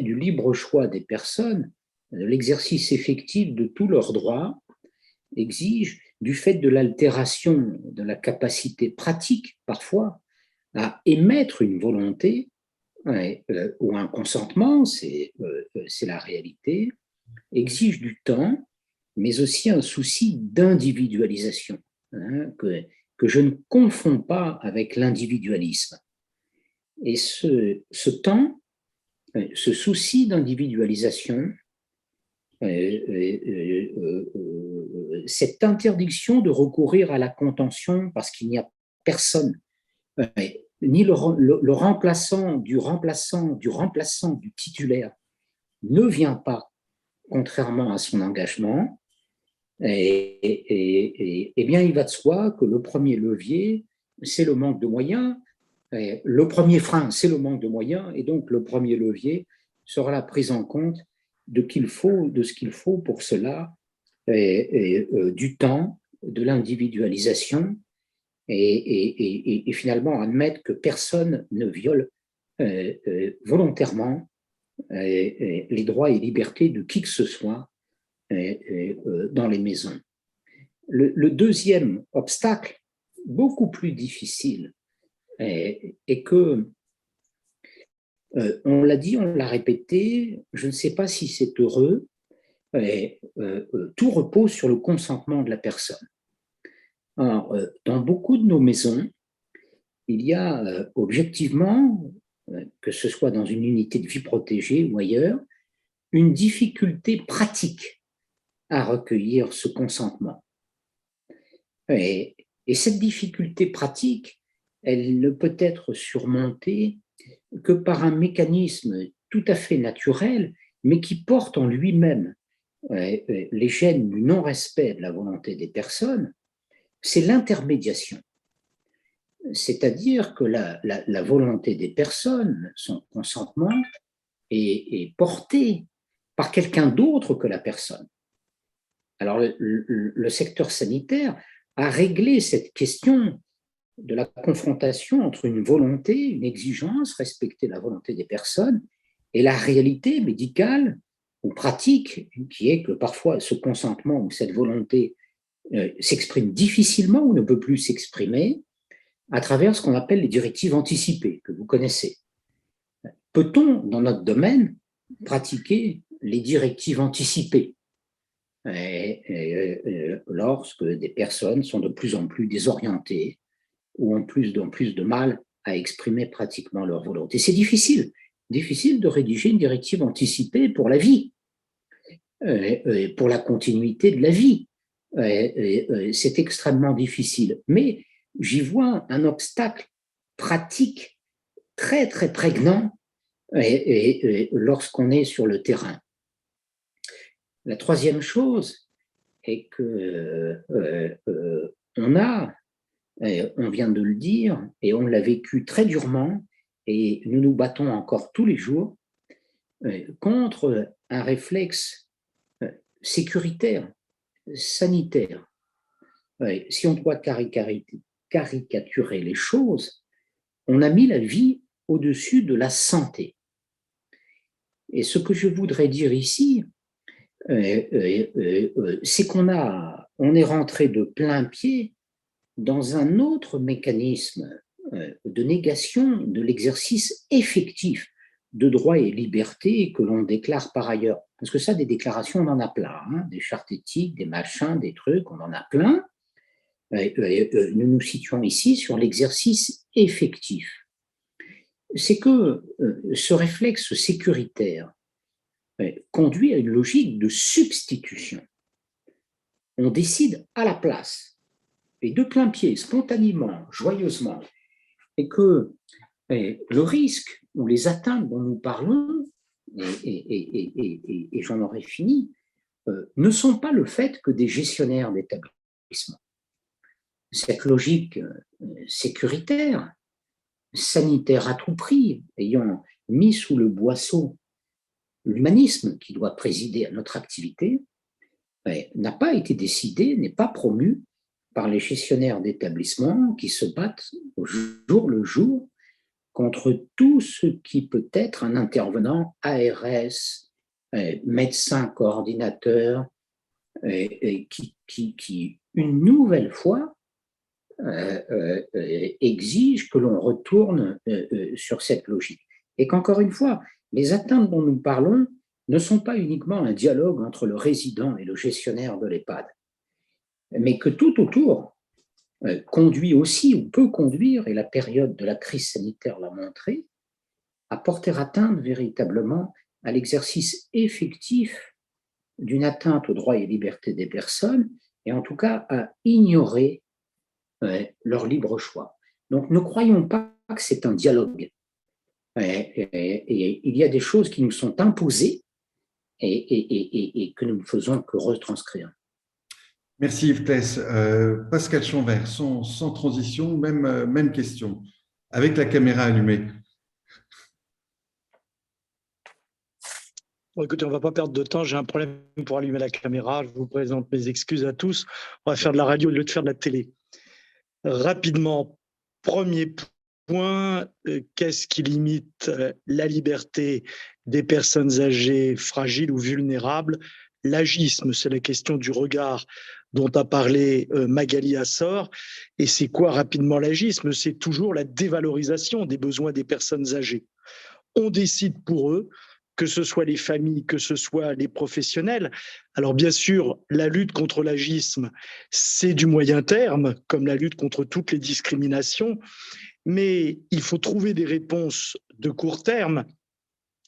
du libre choix des personnes, de l'exercice effectif de tous leurs droits, exige, du fait de l'altération de la capacité pratique, parfois, à émettre une volonté ou un consentement, c'est la réalité, exige du temps, mais aussi un souci d'individualisation, que je ne confonds pas avec l'individualisme. Et ce temps, ce souci d'individualisation, cette interdiction de recourir à la contention parce qu'il n'y a personne, ni le remplaçant du titulaire ne vient pas, contrairement à son engagement, et bien il va de soi que le premier levier, c'est le manque de moyens, le premier frein, c'est le manque de moyens, et donc le premier levier sera la prise en compte de ce qu'il faut pour cela, du temps, de l'individualisation, et finalement admettre que personne ne viole volontairement les droits et libertés de qui que ce soit dans les maisons. Le deuxième obstacle, beaucoup plus difficile, est que, on l'a dit, on l'a répété, je ne sais pas si c'est heureux, tout repose sur le consentement de la personne. Alors, dans beaucoup de nos maisons, il y a objectivement, que ce soit dans une unité de vie protégée ou ailleurs, une difficulté pratique à recueillir ce consentement. Et cette difficulté pratique, elle ne peut être surmontée que par un mécanisme tout à fait naturel, mais qui porte en lui-même les gènes du non-respect de la volonté des personnes, c'est l'intermédiation. C'est-à-dire que la volonté des personnes, son consentement, est porté par quelqu'un d'autre que la personne. Alors, le secteur sanitaire a réglé cette question de la confrontation entre une volonté, une exigence, respecter la volonté des personnes, et la réalité médicale ou pratique, qui est que parfois ce consentement ou cette volonté s'exprime difficilement ou ne peut plus s'exprimer à travers ce qu'on appelle les directives anticipées, que vous connaissez. Peut-on, dans notre domaine, pratiquer les directives anticipées lorsque des personnes sont de plus en plus désorientées ou ont plus en plus de mal à exprimer pratiquement leur volonté? C'est difficile de rédiger une directive anticipée pour la vie, pour la continuité de la vie. C'est extrêmement difficile. Mais j'y vois un obstacle pratique très, très prégnant lorsqu'on est sur le terrain. La troisième chose est que on vient de le dire, et on l'a vécu très durement, et nous nous battons encore tous les jours contre un réflexe sécuritaire, sanitaire. Si on doit caricaturer les choses, on a mis la vie au-dessus de la santé. Et ce que je voudrais dire ici, c'est qu'on est rentré de plein pied dans un autre mécanisme de négation de l'exercice effectif de droits et libertés que l'on déclare par ailleurs. Parce que ça, des déclarations, on en a plein, hein, des chartes éthiques, des machins, des trucs, on en a plein. Nous nous situons ici sur l'exercice effectif. C'est que ce réflexe sécuritaire conduit à une logique de substitution. On décide à la place, et de plein pied, spontanément, joyeusement, et que le risque ou les atteintes dont nous parlons, et j'en aurai fini, ne sont pas le fait que des gestionnaires d'établissements. Cette logique sécuritaire, sanitaire à tout prix, ayant mis sous le boisseau l'humanisme qui doit présider à notre activité, n'a pas été décidée, n'est pas promue par les gestionnaires d'établissements qui se battent au jour le jour contre tout ce qui peut être un intervenant ARS, médecin coordinateur, qui une nouvelle fois exige que l'on retourne sur cette logique. Et qu'encore une fois, les atteintes dont nous parlons ne sont pas uniquement un dialogue entre le résident et le gestionnaire de l'EHPAD, mais que tout autour conduit aussi, ou peut conduire, et la période de la crise sanitaire l'a montré, à porter atteinte véritablement à l'exercice effectif d'une atteinte aux droits et libertés des personnes, et en tout cas à ignorer leur libre choix. Donc ne croyons pas que c'est un dialogue. Et il y a des choses qui nous sont imposées et que nous ne faisons que retranscrire. Merci Yves Thès. Pascal Chanvert, sans transition, même question, avec la caméra allumée. Bon, écoutez, on ne va pas perdre de temps, j'ai un problème pour allumer la caméra, je vous présente mes excuses à tous. On va faire de la radio au lieu de faire de la télé. Rapidement, premier point, qu'est-ce qui limite la liberté des personnes âgées, fragiles ou vulnérables? L'agisme, c'est la question du regard dont a parlé Magali Assor. Et c'est quoi rapidement l'agisme? C'est toujours la dévalorisation des besoins des personnes âgées. On décide pour eux, que ce soit les familles, que ce soit les professionnels. Alors bien sûr, la lutte contre l'agisme, c'est du moyen terme, comme la lutte contre toutes les discriminations, mais il faut trouver des réponses de court terme.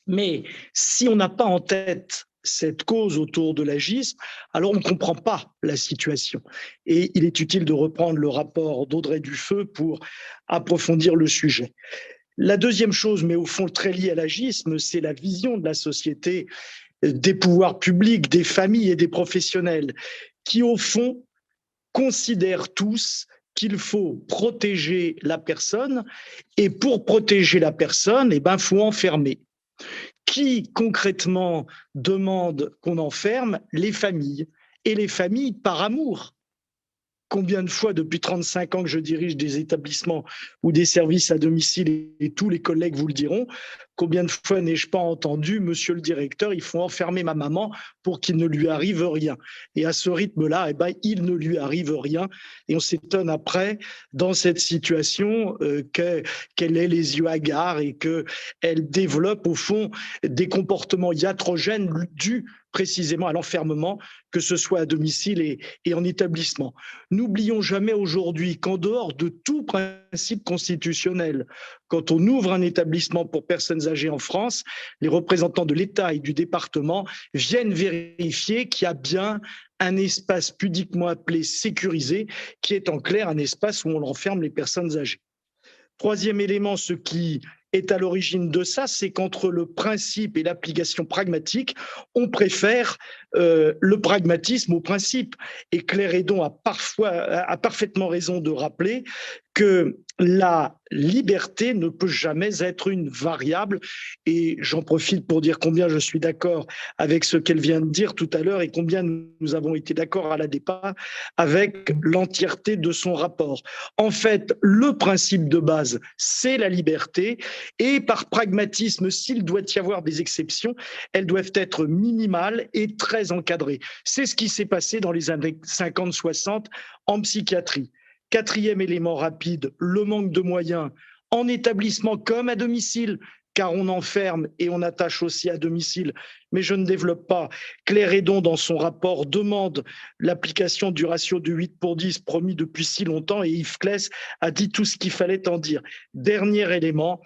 Mais si on n'a pas en tête cette cause autour de l'agisme, alors on ne comprend pas la situation. Et il est utile de reprendre le rapport d'Audrey Dufeu pour approfondir le sujet. La deuxième chose, mais au fond très liée à l'agisme, c'est la vision de la société, des pouvoirs publics, des familles et des professionnels, qui au fond considèrent tous qu'il faut protéger la personne, et pour protéger la personne, faut enfermer. Qui concrètement demande qu'on enferme? Les familles, et les familles par amour. Combien de fois, depuis 35 ans que je dirige des établissements ou des services à domicile, et tous les collègues vous le diront, combien de fois n'ai-je pas entendu, monsieur le directeur, il faut enfermer ma maman pour qu'il ne lui arrive rien. Et à ce rythme-là, il ne lui arrive rien. Et on s'étonne après, dans cette situation, qu'elle ait les yeux hagards et qu'elle développe au fond des comportements iatrogènes dus précisément à l'enfermement, que ce soit à domicile et en établissement. N'oublions jamais aujourd'hui qu'en dehors de tout principe constitutionnel, quand on ouvre un établissement pour personnes âgées en France, les représentants de l'État et du département viennent vérifier qu'il y a bien un espace pudiquement appelé sécurisé, qui est en clair un espace où on enferme les personnes âgées. Troisième élément, ce qui est à l'origine de ça, c'est qu'entre le principe et l'application pragmatique, on préfère le pragmatisme au principe. Et Claire Hédon a parfaitement raison de rappeler que la liberté ne peut jamais être une variable. Et j'en profite pour dire combien je suis d'accord avec ce qu'elle vient de dire tout à l'heure et combien nous avons été d'accord à la départ avec l'entièreté de son rapport. En fait, le principe de base, c'est la liberté. Et par pragmatisme, s'il doit y avoir des exceptions, elles doivent être minimales et très encadrées. C'est ce qui s'est passé dans les années 50-60 en psychiatrie. Quatrième élément rapide, le manque de moyens en établissement comme à domicile, car on enferme et on attache aussi à domicile, mais je ne développe pas. Claire Hédon, dans son rapport, demande l'application du ratio de 8/10 promis depuis si longtemps, et Yves Claes a dit tout ce qu'il fallait en dire. Dernier élément,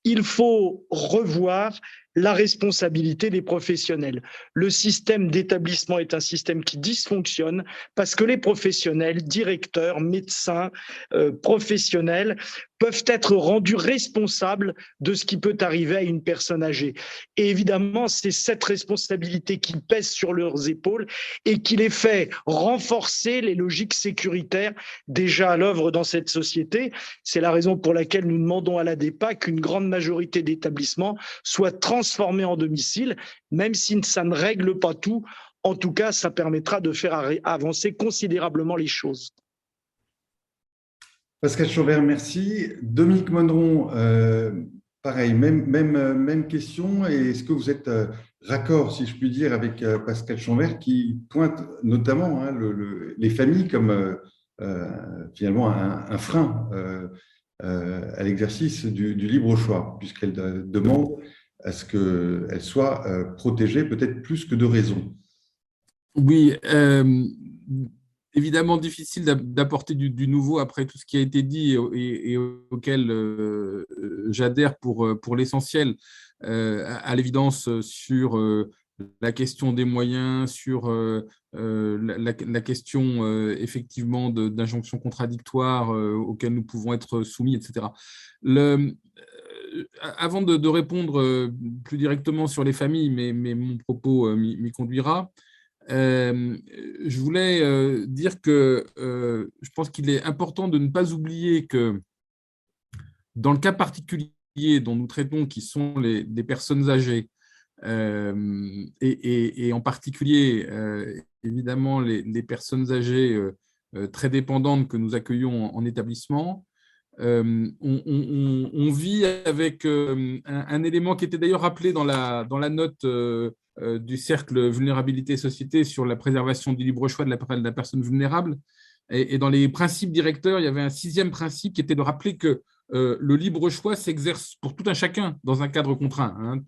il faut revoir la responsabilité des professionnels. Le système d'établissement est un système qui dysfonctionne parce que les professionnels, directeurs, médecins, professionnels, peuvent être rendus responsables de ce qui peut arriver à une personne âgée. Et évidemment, c'est cette responsabilité qui pèse sur leurs épaules et qui les fait renforcer les logiques sécuritaires déjà à l'œuvre dans cette société. C'est la raison pour laquelle nous demandons à l'ADEPA qu'une grande majorité d'établissements soient transformés en domicile, même si ça ne règle pas tout. En tout cas, ça permettra de faire avancer considérablement les choses. Pascal Chauvert, merci. Dominique Monneron, pareil, même question. Et est-ce que vous êtes raccord, si je puis dire, avec Pascal Chauvert qui pointe notamment les familles comme finalement un frein à l'exercice du libre choix, puisqu'elle demande à ce qu'elle soit protégée peut-être plus que de raison? Oui, évidemment difficile d'apporter du nouveau après tout ce qui a été dit et auquel j'adhère pour l'essentiel, à l'évidence sur la question des moyens, sur la question effectivement d'injonctions contradictoires auxquelles nous pouvons être soumis, etc. Avant de répondre plus directement sur les familles, mais mon propos m'y conduira, je voulais dire que je pense qu'il est important de ne pas oublier que dans le cas particulier dont nous traitons, qui sont les personnes âgées, et en particulier évidemment les personnes âgées très dépendantes que nous accueillons en établissement, on vit avec un élément qui était d'ailleurs rappelé dans la note du cercle vulnérabilité et société sur la préservation du libre choix de la personne vulnérable. Et dans les principes directeurs, il y avait un 6e principe qui était de rappeler que le libre choix s'exerce pour tout un chacun dans un cadre contraint.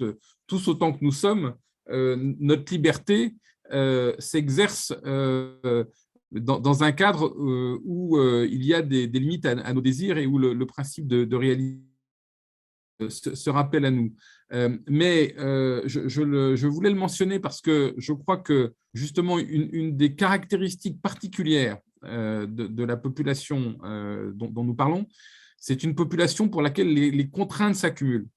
Tous autant que nous sommes, notre liberté s'exerce dans un cadre où il y a des limites à nos désirs et où le principe de réalité se rappelle à nous. Mais je voulais le mentionner parce que je crois que justement une des caractéristiques particulières de la population dont nous parlons, c'est une population pour laquelle les contraintes s'accumulent.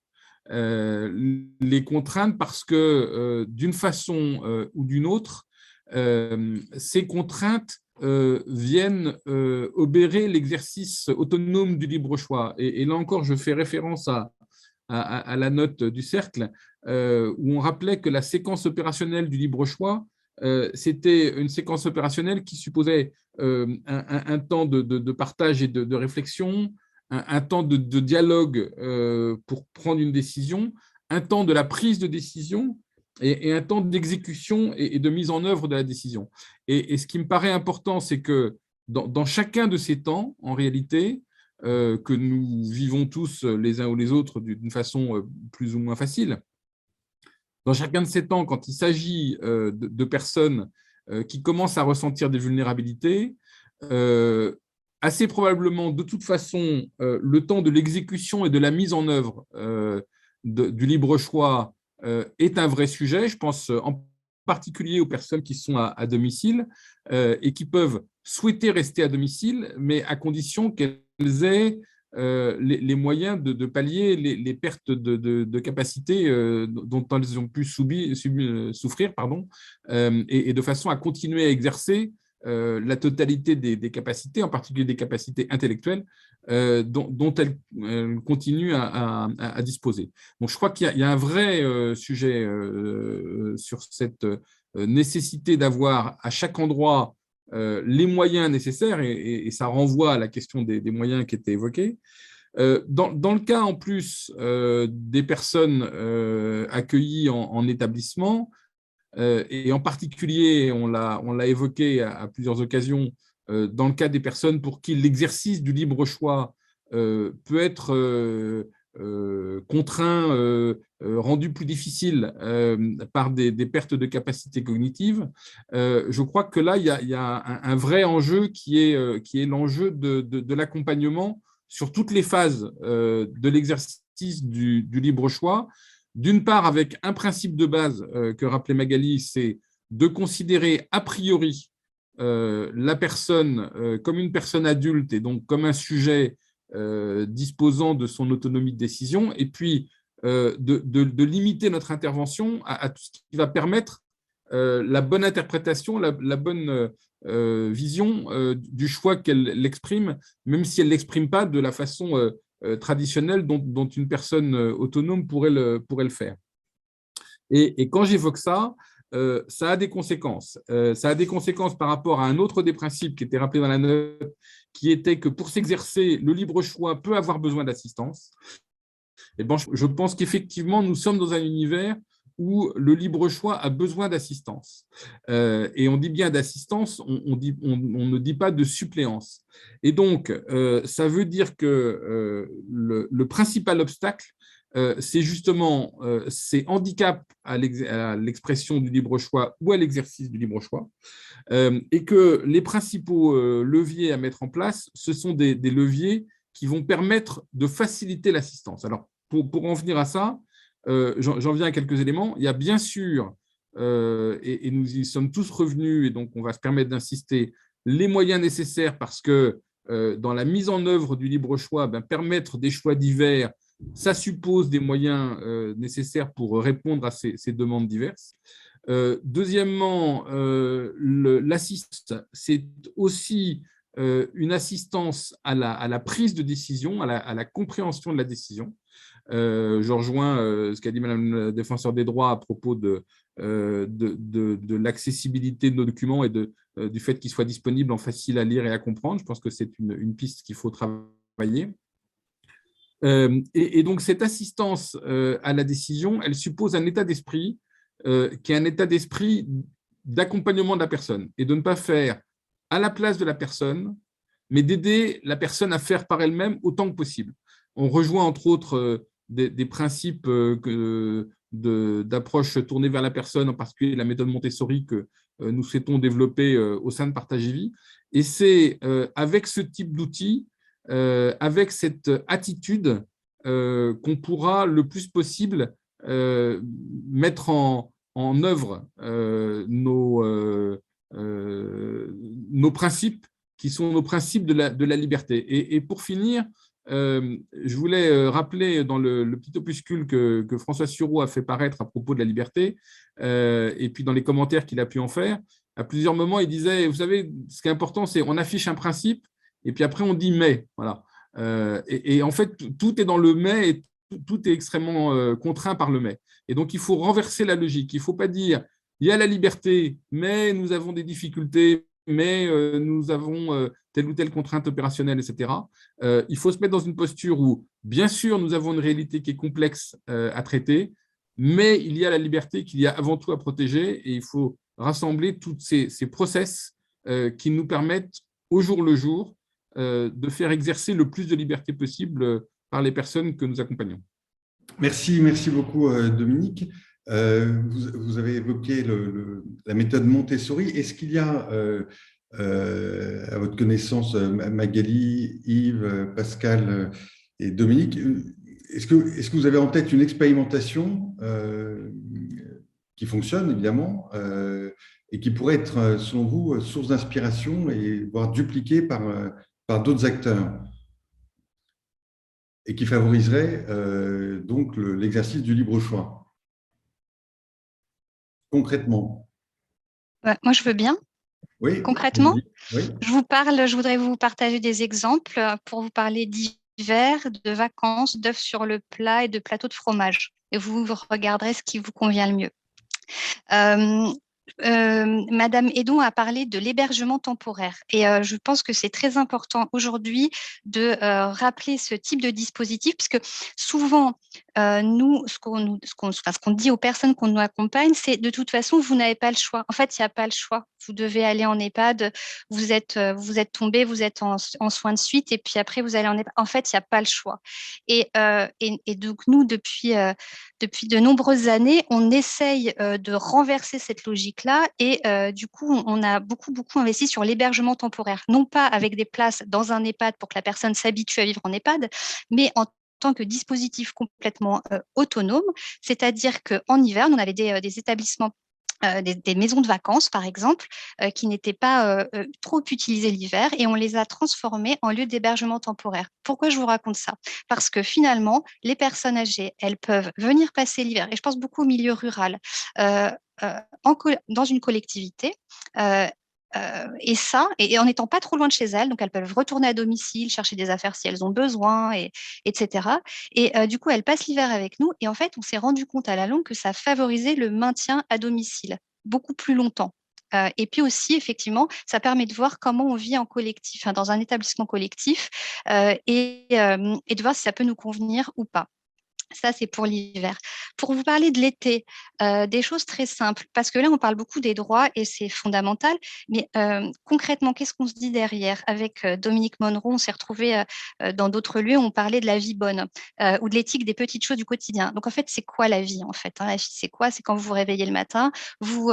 Les contraintes parce que, d'une façon ou d'une autre, ces contraintes viennent obérer l'exercice autonome du libre choix. Et là encore, je fais référence à la note du cercle, où on rappelait que la séquence opérationnelle du libre choix, c'était une séquence opérationnelle qui supposait un temps de partage et de réflexion, un temps de dialogue pour prendre une décision, un temps de la prise de décision et un temps d'exécution et de mise en œuvre de la décision. Et ce qui me paraît important, c'est que dans chacun de ces temps, en réalité, que nous vivons tous les uns ou les autres d'une façon plus ou moins facile, dans chacun de ces temps, quand il s'agit de personnes qui commencent à ressentir des vulnérabilités, assez probablement, de toute façon, le temps de l'exécution et de la mise en œuvre du libre choix est un vrai sujet. Je pense en particulier aux personnes qui sont à domicile et qui peuvent souhaiter rester à domicile, mais à condition qu'elles aient les moyens de pallier les pertes de capacité dont elles ont pu souffrir, et de façon à continuer à exercer la totalité des capacités, en particulier des capacités intellectuelles, dont elles continuent à disposer. Donc, je crois qu'il y a un vrai sujet sur cette nécessité d'avoir à chaque endroit les moyens nécessaires, et ça renvoie à la question des moyens qui étaient évoqués. Dans le cas, en plus, des personnes accueillies en établissement, et en particulier, on l'a évoqué à plusieurs occasions, dans le cas des personnes pour qui l'exercice du libre choix peut être contraint, rendu plus difficile par des pertes de capacité cognitive, je crois que là, il y a un vrai enjeu qui est l'enjeu de l'accompagnement sur toutes les phases de l'exercice du libre choix. D'une part, avec un principe de base que rappelait Magali, c'est de considérer a priori la personne comme une personne adulte et donc comme un sujet disposant de son autonomie de décision, et puis de limiter notre intervention à tout ce qui va permettre la bonne interprétation, la bonne vision du choix qu'elle exprime, même si elle ne l'exprime pas de la façon traditionnelle dont une personne autonome pourrait le faire. Et quand j'évoque ça, ça a des conséquences. Ça a des conséquences par rapport à un autre des principes qui était rappelé dans la note, qui était que pour s'exercer, le libre choix peut avoir besoin d'assistance. Et bon, je pense qu'effectivement, nous sommes dans un univers où le libre choix a besoin d'assistance. Et on dit bien d'assistance, on ne dit pas de suppléance. Et donc, ça veut dire que le principal obstacle, c'est justement ces handicaps à l'expression du libre choix ou à l'exercice du libre choix, et que les principaux leviers à mettre en place, ce sont des leviers qui vont permettre de faciliter l'assistance. Alors, pour en venir à ça, j'en viens à quelques éléments. Il y a bien sûr, et nous y sommes tous revenus, et donc on va se permettre d'insister, les moyens nécessaires, parce que dans la mise en œuvre du libre choix, permettre des choix divers, ça suppose des moyens nécessaires pour répondre à ces demandes diverses. Deuxièmement, l'assistance, c'est aussi une assistance à la prise de décision, à la compréhension de la décision. Je rejoins ce qu'a dit Madame la défenseur des droits à propos de l'accessibilité de nos documents et du fait qu'ils soient disponibles en facile à lire et à comprendre. Je pense que c'est une piste qu'il faut travailler. Et donc, cette assistance à la décision, elle suppose un état d'esprit qui est un état d'esprit d'accompagnement de la personne et de ne pas faire à la place de la personne, mais d'aider la personne à faire par elle-même autant que possible. On rejoint entre autres des principes d'approche tournée vers la personne, en particulier la méthode Montessori que nous souhaitons développer au sein de Partage et Vie. Et c'est avec ce type d'outils, avec cette attitude, qu'on pourra le plus possible mettre en œuvre nos principes qui sont nos principes de la liberté. Et pour finir, je voulais rappeler dans le petit opuscule que François Sureau a fait paraître à propos de la liberté, et puis dans les commentaires qu'il a pu en faire, à plusieurs moments, il disait, vous savez, ce qui est important, c'est on affiche un principe, et puis après, on dit « mais ». Voilà. Et en fait, tout est dans le « mais », et tout est extrêmement contraint par le « mais ». Et donc, il faut renverser la logique. Il ne faut pas dire « il y a la liberté, mais nous avons des difficultés, mais nous avons telle ou telle contrainte opérationnelle, etc. » Il faut se mettre dans une posture où, bien sûr, nous avons une réalité qui est complexe à traiter, mais il y a la liberté qu'il y a avant tout à protéger, et il faut rassembler tous ces process qui nous permettent, au jour le jour, de faire exercer le plus de liberté possible par les personnes que nous accompagnons. Merci beaucoup, Dominique. Vous avez évoqué la méthode Montessori. Est-ce qu'il y a, à votre connaissance, Magali, Yves, Pascal et Dominique, est-ce que vous avez en tête une expérimentation qui fonctionne, évidemment, et qui pourrait être, selon vous, source d'inspiration et voire dupliquée par d'autres acteurs, et qui favoriserait donc l'exercice du libre choix? Concrètement. Moi, je veux bien. Oui. Concrètement, oui. je voudrais vous partager des exemples pour vous parler d'hiver, de vacances, d'œufs sur le plat et de plateaux de fromage. Et vous regarderez ce qui vous convient le mieux. Madame Hédon a parlé de l'hébergement temporaire et je pense que c'est très important aujourd'hui de rappeler ce type de dispositif, puisque souvent nous, ce qu'on dit aux personnes qu'on nous accompagne, c'est de toute façon, vous n'avez pas le choix. En fait, il n'y a pas le choix. Vous devez aller en EHPAD, vous êtes tombé, vous êtes en soins de suite et puis après, vous allez en EHPAD. En fait, il n'y a pas le choix. Et donc, nous, depuis de nombreuses années, on essaye de renverser cette logique-là et du coup, on a beaucoup investi sur l'hébergement temporaire, non pas avec des places dans un EHPAD pour que la personne s'habitue à vivre en EHPAD, mais en tant que dispositif complètement autonome, c'est-à-dire qu'en hiver, on avait des établissements, des maisons de vacances, par exemple, qui n'étaient pas trop utilisées l'hiver et on les a transformées en lieu d'hébergement temporaire. Pourquoi je vous raconte ça? Parce que finalement, les personnes âgées, elles peuvent venir passer l'hiver, et je pense beaucoup au milieu rural, dans une collectivité, et en n'étant pas trop loin de chez elles, donc elles peuvent retourner à domicile, chercher des affaires si elles ont besoin, etc. Et du coup, elles passent l'hiver avec nous. Et en fait, on s'est rendu compte à la longue que ça favorisait le maintien à domicile beaucoup plus longtemps. Et puis aussi, effectivement, ça permet de voir comment on vit en collectif, dans un établissement collectif, et de voir si ça peut nous convenir ou pas. Ça, c'est pour l'hiver. Pour vous parler de l'été, des choses très simples, parce que là, on parle beaucoup des droits et c'est fondamental, mais concrètement, qu'est-ce qu'on se dit derrière? Avec Dominique Monroe, on s'est retrouvés dans d'autres lieux, on parlait de la vie bonne ou de l'éthique des petites choses du quotidien. Donc, en fait, c'est quoi la vie, en fait, La vie, c'est quoi? C'est quand vous vous réveillez le matin, vous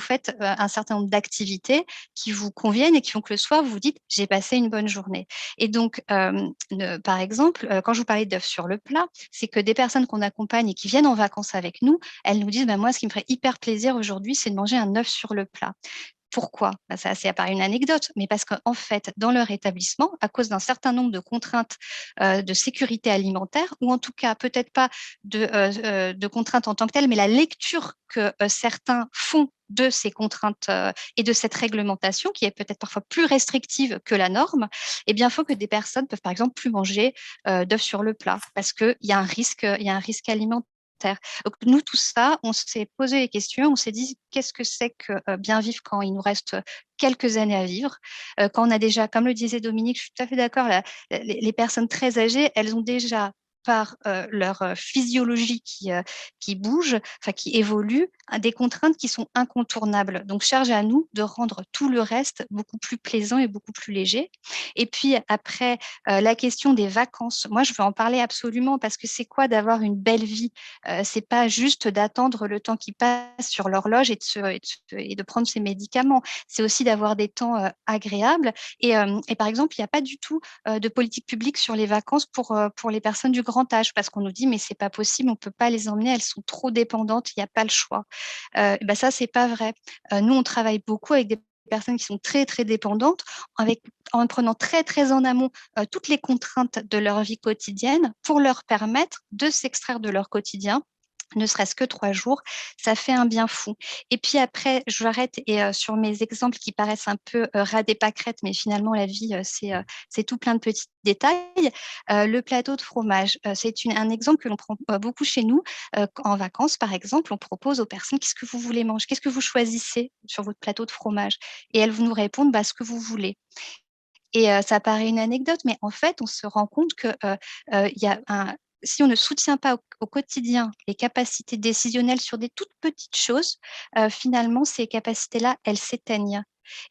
faites un certain nombre d'activités qui vous conviennent et qui font que le soir, vous vous dites « j'ai passé une bonne journée ». Et donc, par exemple, quand je vous parlais d'œufs sur le plat, c'est que des personnes qu'on accompagne et qui viennent en vacances avec nous, elles nous disent moi, ce qui me ferait hyper plaisir aujourd'hui, c'est de manger un œuf sur le plat. Pourquoi? Ça, c'est à part une anecdote, mais parce qu'en fait, dans leur établissement, à cause d'un certain nombre de contraintes de sécurité alimentaire, ou en tout cas, peut-être pas de contraintes en tant que telles, mais la lecture que certains font de ces contraintes et de cette réglementation, qui est peut-être parfois plus restrictive que la norme, eh bien, il faut que des personnes peuvent, par exemple, plus manger d'œufs sur le plat, parce qu'il y a un risque alimentaire. Donc, nous, tout ça, on s'est posé les questions, on s'est dit qu'est-ce que c'est que bien vivre quand il nous reste quelques années à vivre, quand on a déjà, comme le disait Dominique, je suis tout à fait d'accord, les personnes très âgées, elles ont déjà par leur physiologie qui bouge, qui évolue, des contraintes qui sont incontournables. Donc, charge à nous de rendre tout le reste beaucoup plus plaisant et beaucoup plus léger. Et puis, après, la question des vacances. Moi, je veux en parler absolument parce que c'est quoi d'avoir une belle vie? C'est pas juste d'attendre le temps qui passe sur l'horloge et de prendre ses médicaments. C'est aussi d'avoir des temps agréables. Et par exemple, il n'y a pas du tout de politique publique sur les vacances pour les personnes du grand âge, parce qu'on nous dit mais c'est pas possible, on peut pas les emmener, elles sont trop dépendantes, il n'y a pas le choix. Ça, c'est pas vrai. Nous, on travaille beaucoup avec des personnes qui sont très, très dépendantes, en prenant très, très en amont toutes les contraintes de leur vie quotidienne pour leur permettre de s'extraire de leur quotidien, ne serait-ce que 3 jours, ça fait un bien fou. Et puis après, je m'arrête et sur mes exemples qui paraissent un peu ras des pâquerettes, mais finalement, la vie, c'est tout plein de petits détails. Le plateau de fromage, c'est un exemple que l'on prend beaucoup chez nous. En vacances, par exemple, on propose aux personnes qu'est-ce que vous voulez manger, qu'est-ce que vous choisissez sur votre plateau de fromage. Et elles nous répondent ce que vous voulez. Et ça paraît une anecdote, mais en fait, on se rend compte que si on ne soutient pas au quotidien les capacités décisionnelles sur des toutes petites choses, finalement, ces capacités-là, elles s'éteignent.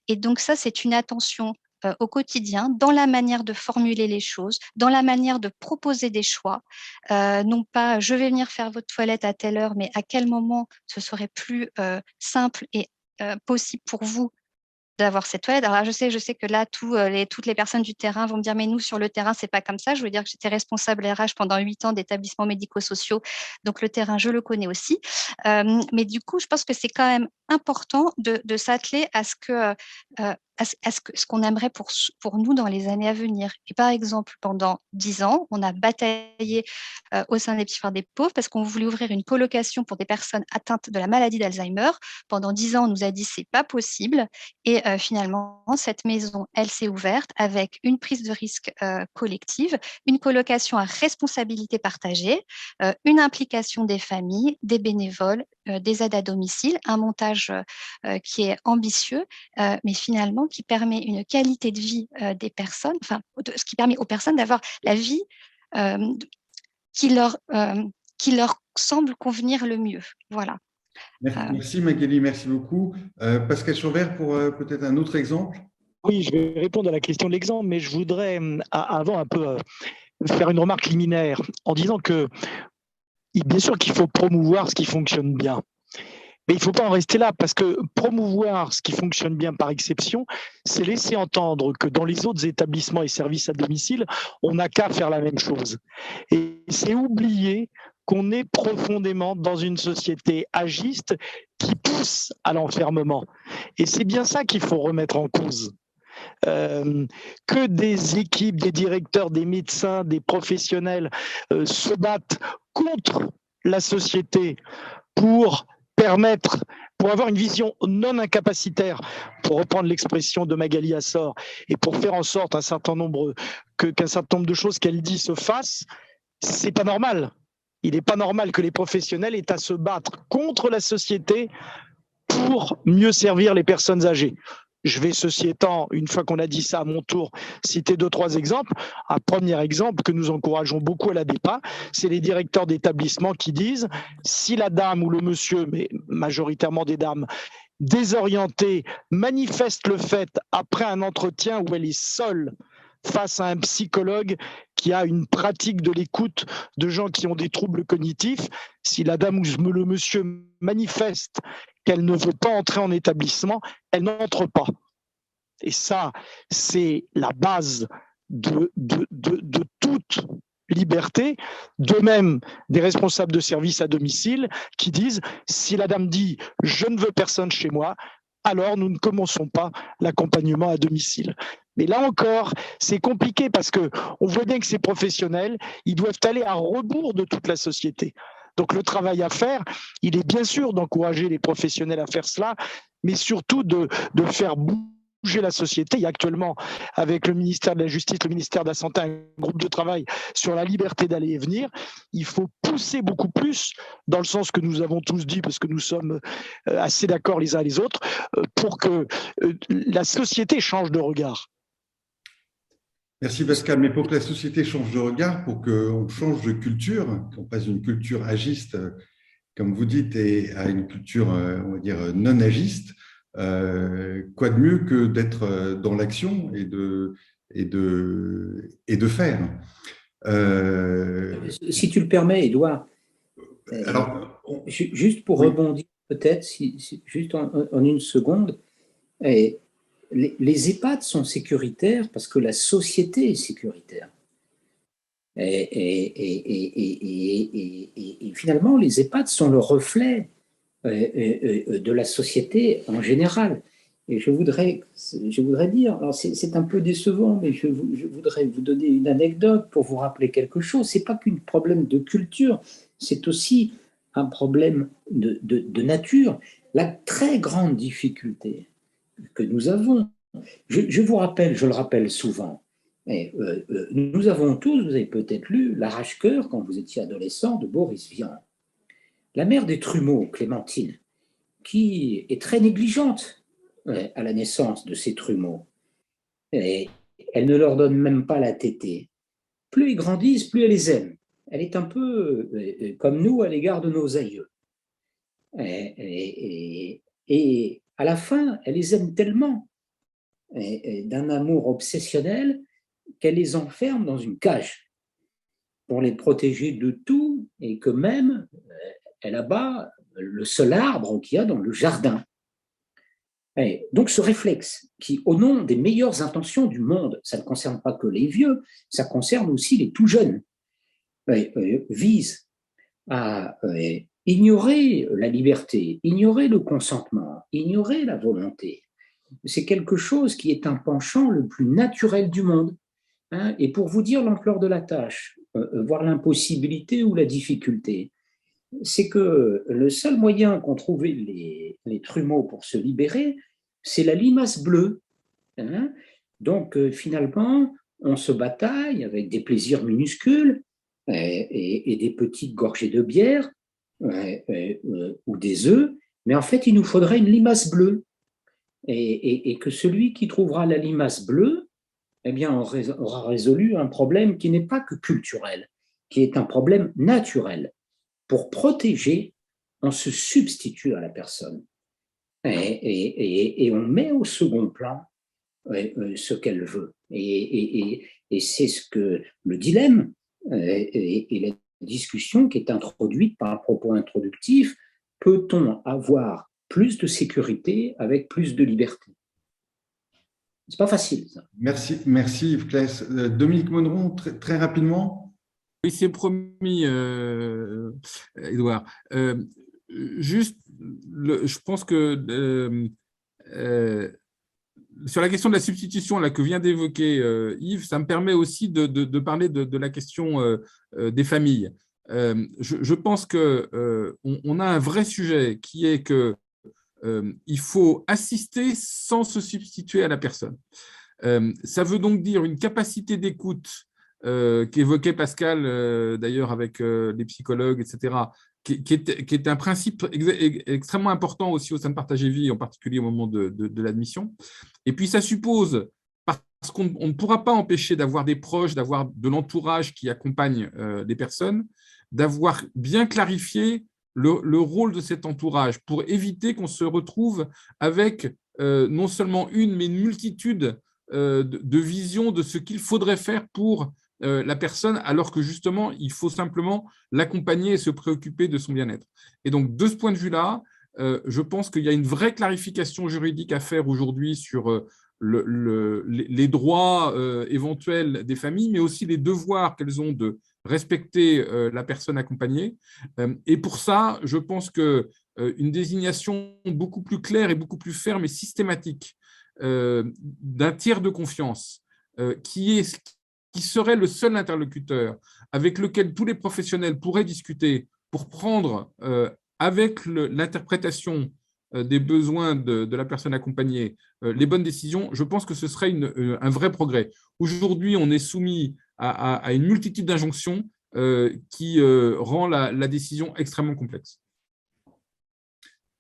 Et donc ça, c'est une attention au quotidien, dans la manière de formuler les choses, dans la manière de proposer des choix. Non pas, je vais venir faire votre toilette à telle heure, mais à quel moment ce serait plus simple et possible pour vous d'avoir cette toilette. Alors là, je sais que là, toutes les personnes du terrain vont me dire, mais nous, sur le terrain, c'est pas comme ça. Je veux dire que j'étais responsable RH pendant 8 ans d'établissements médico-sociaux. Donc, le terrain, je le connais aussi. Mais du coup, je pense que c'est quand même important de s'atteler à ce qu'on aimerait pour nous dans les années à venir. Et par exemple, pendant 10 ans, on a bataillé au sein des petits frères des pauvres parce qu'on voulait ouvrir une colocation pour des personnes atteintes de la maladie d'Alzheimer. Pendant 10 ans, on nous a dit c'est pas possible. Et finalement, cette maison, elle s'est ouverte avec une prise de risque collective, une colocation à responsabilité partagée, une implication des familles, des bénévoles, des aides à domicile, un montage qui est ambitieux, mais finalement qui permet une qualité de vie des personnes, ce qui permet aux personnes d'avoir la vie qui leur semble convenir le mieux. Voilà. Merci Magali, merci beaucoup. Pascal Chaubert, pour peut-être un autre exemple. Oui, je vais répondre à la question de l'exemple, mais je voudrais avant un peu faire une remarque liminaire en disant que bien sûr qu'il faut promouvoir ce qui fonctionne bien. Mais il ne faut pas en rester là, parce que promouvoir ce qui fonctionne bien par exception, c'est laisser entendre que dans les autres établissements et services à domicile, on n'a qu'à faire la même chose. Et c'est oublier qu'on est profondément dans une société agiste qui pousse à l'enfermement. Et c'est bien ça qu'il faut remettre en cause. Que des équipes, des directeurs, des médecins, des professionnels se battent contre la société pour avoir une vision non incapacitaire, pour reprendre l'expression de Magali Assor, et pour faire en sorte qu'un certain nombre de choses qu'elle dit se fassent, c'est pas normal. Il n'est pas normal que les professionnels aient à se battre contre la société pour mieux servir les personnes âgées. Je vais, ceci étant, une fois qu'on a dit ça à mon tour, citer 2-3 exemples. Un premier exemple que nous encourageons beaucoup à la DEPA, c'est les directeurs d'établissement qui disent si la dame ou le monsieur, mais majoritairement des dames, désorientées, manifeste le fait après un entretien où elle est seule face à un psychologue qui a une pratique de l'écoute de gens qui ont des troubles cognitifs, si la dame ou le monsieur manifeste qu'elle ne veut pas entrer en établissement, elle n'entre pas. Et ça, c'est la base de toute liberté. De même, des responsables de services à domicile qui disent si la dame dit « je ne veux personne chez moi », alors nous ne commençons pas l'accompagnement à domicile. Mais là encore, c'est compliqué parce qu'on voit bien que ces professionnels, ils doivent aller à rebours de toute la société. Donc le travail à faire, il est bien sûr d'encourager les professionnels à faire cela, mais surtout de faire bouger la société. Il y a actuellement, avec le ministère de la Justice, le ministère de la Santé, un groupe de travail sur la liberté d'aller et venir. Il faut pousser beaucoup plus, dans le sens que nous avons tous dit, parce que nous sommes assez d'accord les uns les autres, pour que la société change de regard. Merci Pascal, mais pour que la société change de regard, pour qu'on change de culture, qu'on passe d'une culture agiste, comme vous dites, à une culture, on va dire, non agiste, quoi de mieux que d'être dans l'action et de faire. Si tu le permets, Édouard, juste pour rebondir peut-être, juste en une seconde, les EHPAD sont sécuritaires parce que la société est sécuritaire. Et finalement, les EHPAD sont le reflet de la société en général. Et je voudrais dire, alors c'est un peu décevant, mais je voudrais vous donner une anecdote pour vous rappeler quelque chose. Ce n'est pas qu'un problème de culture, c'est aussi un problème de nature. La très grande difficulté que nous avons, je vous rappelle, je le rappelle souvent, mais, nous avons tous, vous avez peut-être lu L'Arrache-cœur quand vous étiez adolescent de Boris Vian. La mère des Trumeau, Clémentine, qui est très négligente à la naissance de ces trumeaux. Et elle ne leur donne même pas la tétée. Plus ils grandissent, plus elle les aime. Elle est un peu comme nous à l'égard de nos aïeux. Et à la fin, elle les aime tellement d'un amour obsessionnel qu'elle les enferme dans une cage pour les protéger de tout et que même elle abat le seul arbre qu'il y a dans le jardin. Et donc ce réflexe qui, au nom des meilleures intentions du monde, ça ne concerne pas que les vieux, ça concerne aussi les tout jeunes, vise à ignorer la liberté, ignorer le consentement, ignorer la volonté. C'est quelque chose qui est un penchant le plus naturel du monde. Et pour vous dire l'ampleur de la tâche, voire l'impossibilité ou la difficulté, c'est que le seul moyen qu'ont trouvé les trumeaux pour se libérer, c'est la limace bleue. Donc, finalement, on se bataille avec des plaisirs minuscules et des petites gorgées de bière ou des œufs, mais en fait, il nous faudrait une limace bleue. Et que celui qui trouvera la limace bleue, eh bien, aura résolu un problème qui n'est pas que culturel, qui est un problème naturel. Pour protéger, on se substitue à la personne et on met au second plan ce qu'elle veut. Et c'est ce que le dilemme et la discussion qui est introduite par un propos introductif, peut-on avoir plus de sécurité avec plus de liberté? C'est pas facile, ça. Merci Yves Claes. Dominique Monneron, très rapidement. Oui, c'est promis, Édouard. Juste, je pense que sur la question de la substitution là, que vient d'évoquer Yves, ça me permet aussi de parler de la question des familles. Je pense qu'on a un vrai sujet qui est que il faut assister sans se substituer à la personne. Ça veut donc dire une capacité d'écoute qu'évoquait Pascal, d'ailleurs avec les psychologues, etc., qui est un principe extrêmement important aussi au sein de Partager Vie, en particulier au moment de l'admission. Et puis ça suppose, parce qu'on ne pourra pas empêcher d'avoir des proches, d'avoir de l'entourage qui accompagne les personnes, d'avoir bien clarifié le rôle de cet entourage pour éviter qu'on se retrouve avec non seulement une, mais une multitude de visions de ce qu'il faudrait faire pour la personne, alors que justement, il faut simplement l'accompagner et se préoccuper de son bien-être. Et donc, de ce point de vue-là, je pense qu'il y a une vraie clarification juridique à faire aujourd'hui sur les droits éventuels des familles, mais aussi les devoirs qu'elles ont de respecter la personne accompagnée. Et pour ça, je pense qu'une désignation beaucoup plus claire et beaucoup plus ferme et systématique d'un tiers de confiance qui serait le seul interlocuteur avec lequel tous les professionnels pourraient discuter pour prendre avec l'interprétation des besoins de la personne accompagnée les bonnes décisions, je pense que ce serait un vrai progrès. Aujourd'hui, on est soumis à une multitude d'injonctions qui rend la décision extrêmement complexe.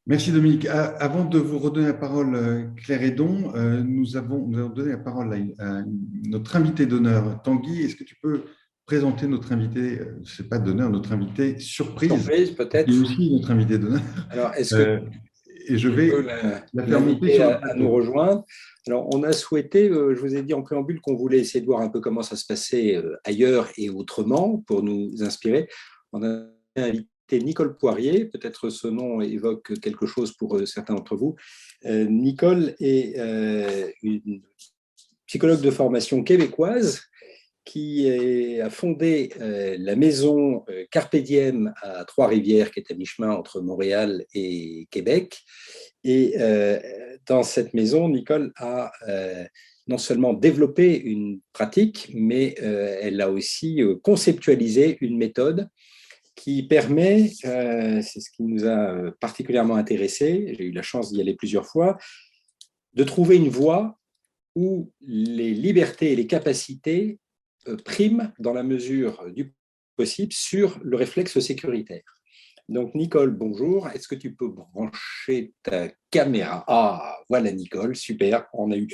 Merci Dominique. Avant de vous redonner la parole, Claire Hédon, nous avons donné la parole à notre invité d'honneur. Tanguy, est-ce que tu peux présenter notre invité, ce n'est pas d'honneur, notre invité surprise, peut-être. qui est aussi notre invité d'honneur. Alors, est-ce que et je vais la faire monter sur à nous rejoindre. Alors, on a souhaité, je vous ai dit en préambule qu'on voulait essayer de voir un peu comment ça se passait ailleurs et autrement pour nous inspirer. On a invité Nicole Poirier, peut-être ce nom évoque quelque chose pour certains d'entre vous. Nicole est une psychologue de formation québécoise qui a fondé la maison Carpe Diem à Trois-Rivières, qui est à mi-chemin entre Montréal et Québec, Et dans cette maison, Nicole a non seulement développé une pratique, mais elle a aussi conceptualisé une méthode qui permet, c'est ce qui nous a particulièrement intéressés, j'ai eu la chance d'y aller plusieurs fois, de trouver une voie où les libertés et les capacités priment dans la mesure du possible sur le réflexe sécuritaire. Donc, Nicole, bonjour. Est-ce que tu peux brancher ta caméra? Ah, voilà Nicole, super. On a eu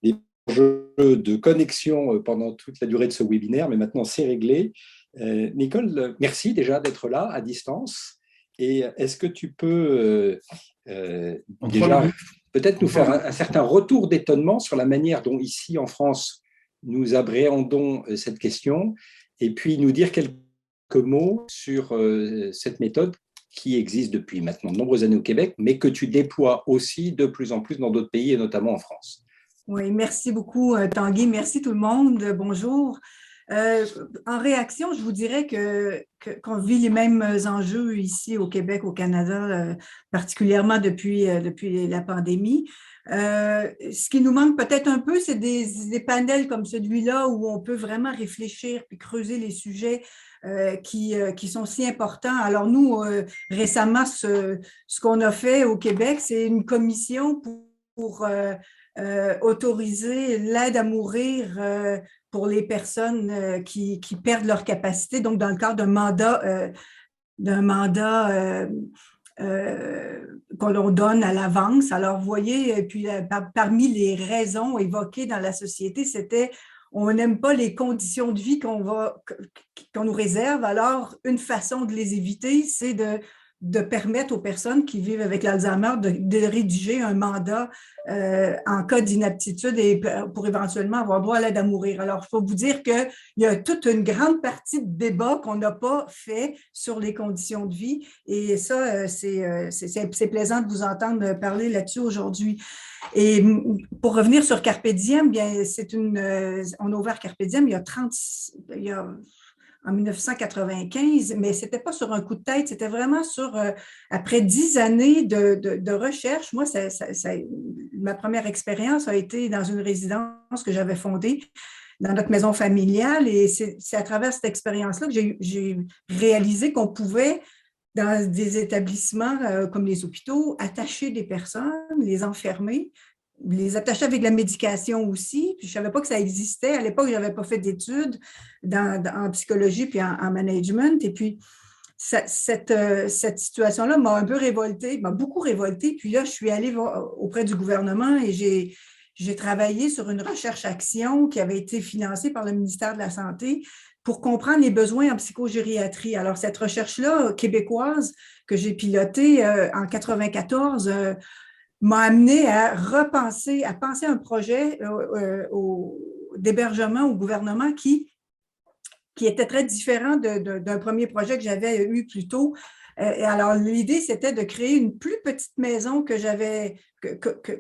des jeux de connexion pendant toute la durée de ce webinaire, mais maintenant c'est réglé. Nicole, merci déjà d'être là à distance. Et est-ce que tu peux déjà peut-être nous faire un certain retour d'étonnement sur la manière dont ici en France nous appréhendons cette question et puis nous dire quelques mots sur cette méthode qui existe depuis maintenant de nombreuses années au Québec, mais que tu déploies aussi de plus en plus dans d'autres pays et notamment en France. Oui, merci beaucoup Tanguy, merci tout le monde, bonjour. En réaction, je vous dirais qu'on vit les mêmes enjeux ici au Québec, au Canada, particulièrement depuis la pandémie. Ce qui nous manque peut-être un peu, c'est des panels comme celui-là où on peut vraiment réfléchir puis creuser les sujets qui sont si importants. Alors nous, récemment, ce qu'on a fait au Québec, c'est une commission pour autoriser l'aide à mourir pour les personnes qui perdent leur capacité, donc dans le cadre d'un mandat qu'on leur donne à l'avance. Alors, vous voyez, et puis parmi les raisons évoquées dans la société, c'était on n'aime pas les conditions de vie qu'on nous réserve. Alors, une façon de les éviter, c'est de permettre aux personnes qui vivent avec l'Alzheimer de rédiger un mandat en cas d'inaptitude et pour éventuellement avoir droit à l'aide à mourir. Alors, il faut vous dire qu'il y a toute une grande partie de débat qu'on n'a pas fait sur les conditions de vie et ça, c'est plaisant de vous entendre parler là-dessus aujourd'hui. Et pour revenir sur Carpe Diem, bien, on a ouvert Carpe Diem en 1995, mais ce n'était pas sur un coup de tête, c'était vraiment après 10 années de recherche. Moi, ma première expérience a été dans une résidence que j'avais fondée dans notre maison familiale et c'est à travers cette expérience-là que j'ai réalisé qu'on pouvait, dans des établissements comme les hôpitaux, attacher des personnes, les enfermer, les attacher avec de la médication aussi. Puis je ne savais pas que ça existait. À l'époque, je n'avais pas fait d'études en psychologie puis en management. Et puis, cette situation-là m'a un peu révoltée, m'a beaucoup révoltée. Puis là, je suis allée auprès du gouvernement et j'ai travaillé sur une recherche-action qui avait été financée par le ministère de la Santé pour comprendre les besoins en psychogériatrie. Alors, cette recherche-là québécoise que j'ai pilotée en 1994 m'a amené à penser un projet d'hébergement au gouvernement qui était très différent d'un premier projet que j'avais eu plus tôt. Et alors, l'idée, c'était de créer une plus petite maison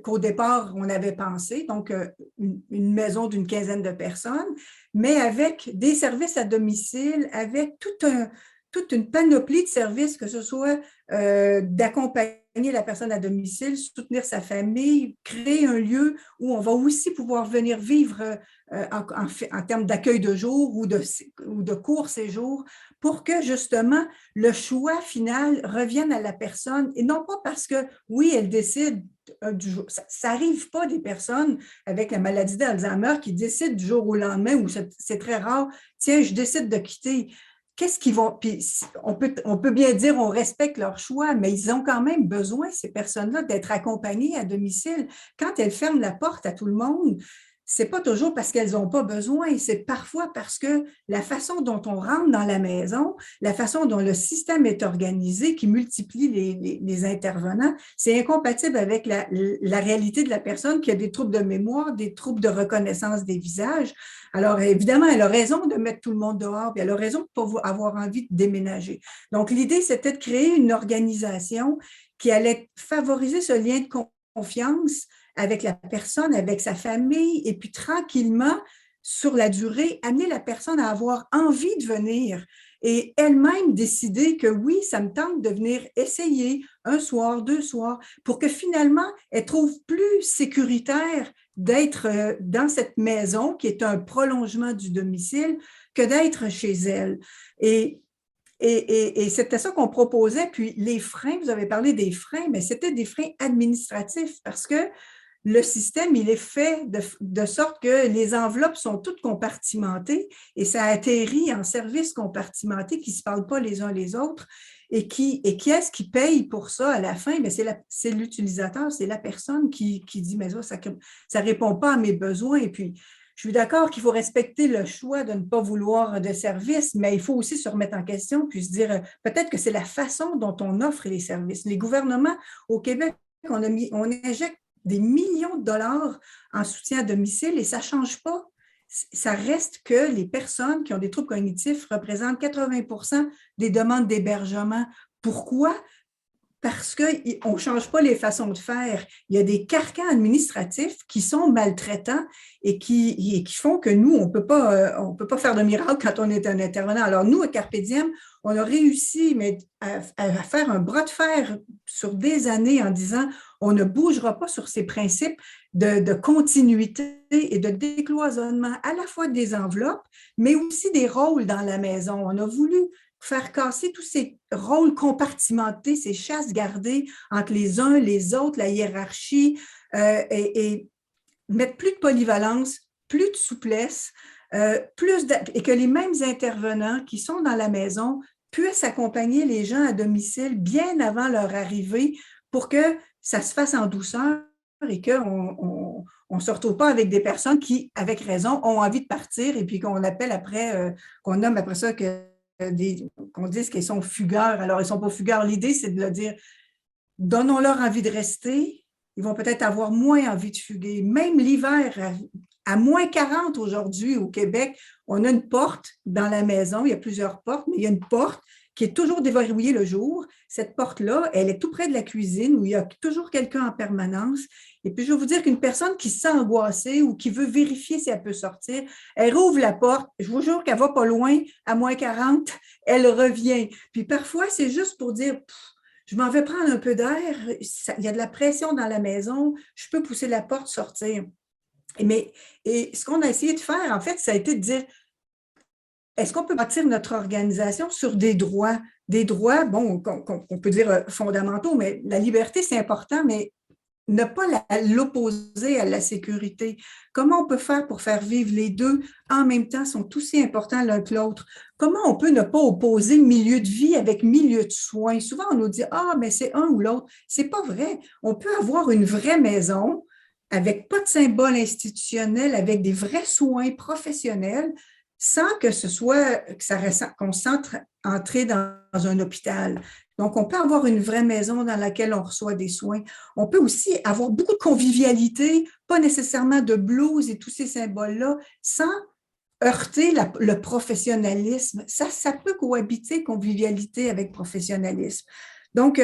qu'au départ, on avait pensé, donc une maison d'une quinzaine de personnes, mais avec des services à domicile, avec toute une panoplie de services, que ce soit d'accompagner la personne à domicile, soutenir sa famille, créer un lieu où on va aussi pouvoir venir vivre en termes d'accueil de jour ou de court séjour pour que justement le choix final revienne à la personne et non pas parce que, oui, elle décide du jour. Ça n'arrive pas des personnes avec la maladie d'Alzheimer qui décident du jour au lendemain ou c'est très rare, tiens, je décide de quitter. Qu'est-ce qu'ils vont. Puis on peut bien dire on respecte leur choix, mais ils ont quand même besoin, ces personnes-là, d'être accompagnées à domicile. Quand elles ferment la porte à tout le monde, ce n'est pas toujours parce qu'elles n'ont pas besoin, c'est parfois parce que la façon dont on rentre dans la maison, la façon dont le système est organisé, qui multiplie les intervenants, c'est incompatible avec la réalité de la personne qui a des troubles de mémoire, des troubles de reconnaissance des visages. Alors, évidemment, elle a raison de mettre tout le monde dehors, puis elle a raison de ne pas avoir envie de déménager. Donc, l'idée, c'était de créer une organisation qui allait favoriser ce lien de confiance avec la personne, avec sa famille, et puis tranquillement sur la durée, amener la personne à avoir envie de venir et elle-même décider que oui, ça me tente de venir essayer un soir, 2 soirs, pour que finalement, elle trouve plus sécuritaire d'être dans cette maison qui est un prolongement du domicile que d'être chez elle. Et c'était ça qu'on proposait. Puis les freins, vous avez parlé des freins, mais c'était des freins administratifs parce que le système, il est fait de sorte que les enveloppes sont toutes compartimentées et ça atterrit en services compartimentés qui ne se parlent pas les uns les autres. Et qui est-ce qui paye pour ça à la fin? C'est l'utilisateur, c'est la personne qui dit, mais ça ne répond pas à mes besoins. Et puis, je suis d'accord qu'il faut respecter le choix de ne pas vouloir de services, mais il faut aussi se remettre en question puis se dire, peut-être que c'est la façon dont on offre les services. Les gouvernements au Québec, on injecte des millions de dollars en soutien à domicile et ça ne change pas. Ça reste que les personnes qui ont des troubles cognitifs représentent 80% des demandes d'hébergement. Pourquoi? Parce qu'on ne change pas les façons de faire. Il y a des carcans administratifs qui sont maltraitants et qui font que nous, on ne peut pas faire de miracle quand on est un intervenant. Alors nous, à Carpe Diem, on a réussi à faire un bras de fer sur des années en disant on ne bougera pas sur ces principes de continuité et de décloisonnement à la fois des enveloppes, mais aussi des rôles dans la maison. On a voulu faire casser tous ces rôles compartimentés, ces chasses gardées entre les uns, les autres, la hiérarchie, et mettre plus de polyvalence, plus de souplesse, et que les mêmes intervenants qui sont dans la maison puissent accompagner les gens à domicile bien avant leur arrivée pour que ça se fasse en douceur et qu'on ne se retrouve pas avec des personnes qui, avec raison, ont envie de partir et puis qu'on appelle après, qu'on nomme après ça qu'on dise qu'ils sont fugueurs. Alors, ils ne sont pas fugueurs. L'idée, c'est de leur dire, donnons-leur envie de rester. Ils vont peut-être avoir moins envie de fuguer. Même l'hiver, à moins 40 aujourd'hui au Québec, on a une porte dans la maison. Il y a plusieurs portes, mais il y a une porte qui est toujours déverrouillée le jour. Cette porte-là, elle est tout près de la cuisine où il y a toujours quelqu'un en permanence. Et puis, je vais vous dire qu'une personne qui se sent angoissée ou qui veut vérifier si elle peut sortir, elle rouvre la porte. Je vous jure qu'elle ne va pas loin, à moins 40, elle revient. Puis parfois, c'est juste pour dire, je m'en vais prendre un peu d'air, il y a de la pression dans la maison, je peux pousser la porte, sortir. Et ce qu'on a essayé de faire, en fait, ça a été de dire, est-ce qu'on peut bâtir notre organisation sur des droits? Des droits, bon, qu'on peut dire fondamentaux, mais la liberté, c'est important, mais ne pas l'opposer à la sécurité. Comment on peut faire pour faire vivre les deux en même temps sont aussi importants l'un que l'autre? Comment on peut ne pas opposer milieu de vie avec milieu de soins? Souvent, on nous dit « Ah, mais c'est un ou l'autre ». C'est pas vrai. On peut avoir une vraie maison avec pas de symbole institutionnel, avec des vrais soins professionnels, sans que qu'on se sente entrer dans un hôpital. Donc, on peut avoir une vraie maison dans laquelle on reçoit des soins. On peut aussi avoir beaucoup de convivialité, pas nécessairement de blues et tous ces symboles-là, sans heurter le professionnalisme. Ça peut cohabiter convivialité avec professionnalisme. Donc,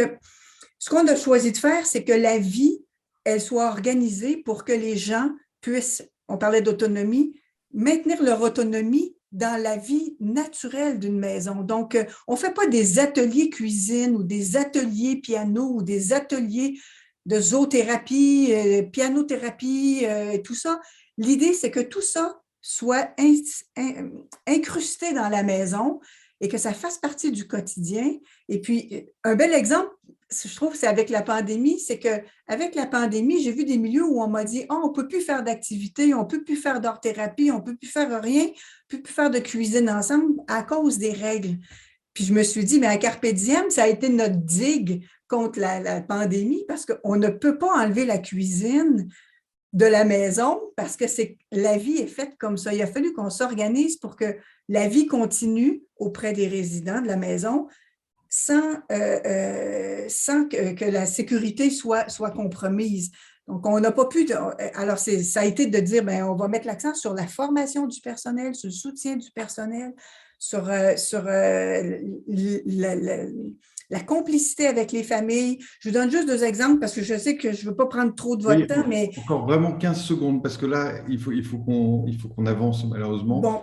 ce qu'on a choisi de faire, c'est que la vie, elle soit organisée pour que les gens puissent, on parlait d'autonomie, maintenir leur autonomie dans la vie naturelle d'une maison. Donc, on ne fait pas des ateliers cuisine ou des ateliers piano ou des ateliers de zoothérapie, pianothérapie, tout ça. L'idée, c'est que tout ça soit incrusté dans la maison et que ça fasse partie du quotidien. Et puis, un bel exemple, je trouve, c'est avec la pandémie, c'est qu'avec la pandémie, j'ai vu des milieux où on m'a dit « Oh, on ne peut plus faire d'activité, on ne peut plus faire d'art-thérapie, on ne peut plus faire rien, on ne peut plus faire de cuisine ensemble à cause des règles. » Puis je me suis dit, mais à Carpe Diem, ça a été notre digue contre la pandémie parce qu'on ne peut pas enlever la cuisine de la maison parce que la vie est faite comme ça. Il a fallu qu'on s'organise pour que la vie continue auprès des résidents de la maison sans que la sécurité soit compromise. Donc, on n'a pas pu... Alors, ça a été de dire, bien, on va mettre l'accent sur la formation du personnel, sur le soutien du personnel, sur la complicité avec les familles. Je vous donne juste 2 exemples parce que je sais que je ne veux pas prendre trop de votre temps, mais… Encore vraiment 15 secondes, parce que là, il faut qu'on avance, malheureusement. Bon,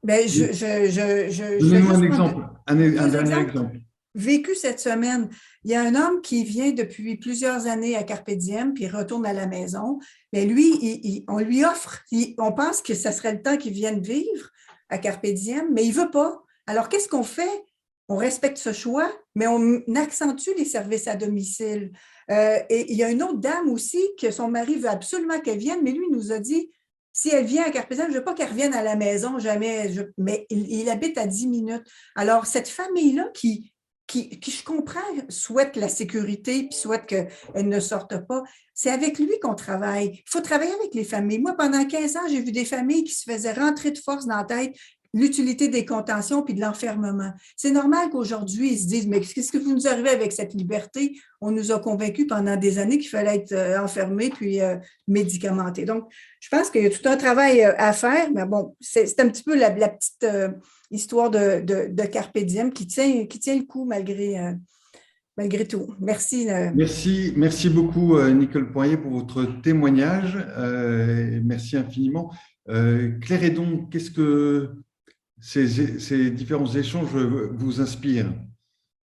ben, je vais Donnez-nous un juste prendre exemple, un 2 dernier exemples exemple. vécus cette semaine. Il y a un homme qui vient depuis plusieurs années à Carpe Diem, puis il retourne à la maison. Mais lui, on lui offre, on pense que ça serait le temps qu'il vienne vivre à Carpe Diem, mais il ne veut pas. Alors, qu'est-ce qu'on fait? On respecte ce choix, mais on accentue les services à domicile. Et il y a une autre dame aussi que son mari veut absolument qu'elle vienne, mais lui il nous a dit, si elle vient à Carpe Diem, je ne veux pas qu'elle revienne à la maison, jamais. Mais il habite à 10 minutes. Alors, cette famille-là qui, je comprends, souhaite la sécurité puis souhaite qu'elle ne sorte pas, c'est avec lui qu'on travaille. Il faut travailler avec les familles. Moi, pendant 15 ans, j'ai vu des familles qui se faisaient rentrer de force dans la tête l'utilité des contentions puis de l'enfermement. C'est normal qu'aujourd'hui, ils se disent, mais qu'est-ce que vous nous arrivez avec cette liberté? On nous a convaincus pendant des années qu'il fallait être enfermé puis médicamenté. Donc, je pense qu'il y a tout un travail à faire, mais bon, c'est un petit peu la petite histoire de Carpe Diem qui tient le coup malgré tout. Merci. Merci beaucoup, Nicole Poirier, pour votre témoignage. Merci infiniment. Claire Hédon, qu'est-ce que ces différents échanges vous inspirent?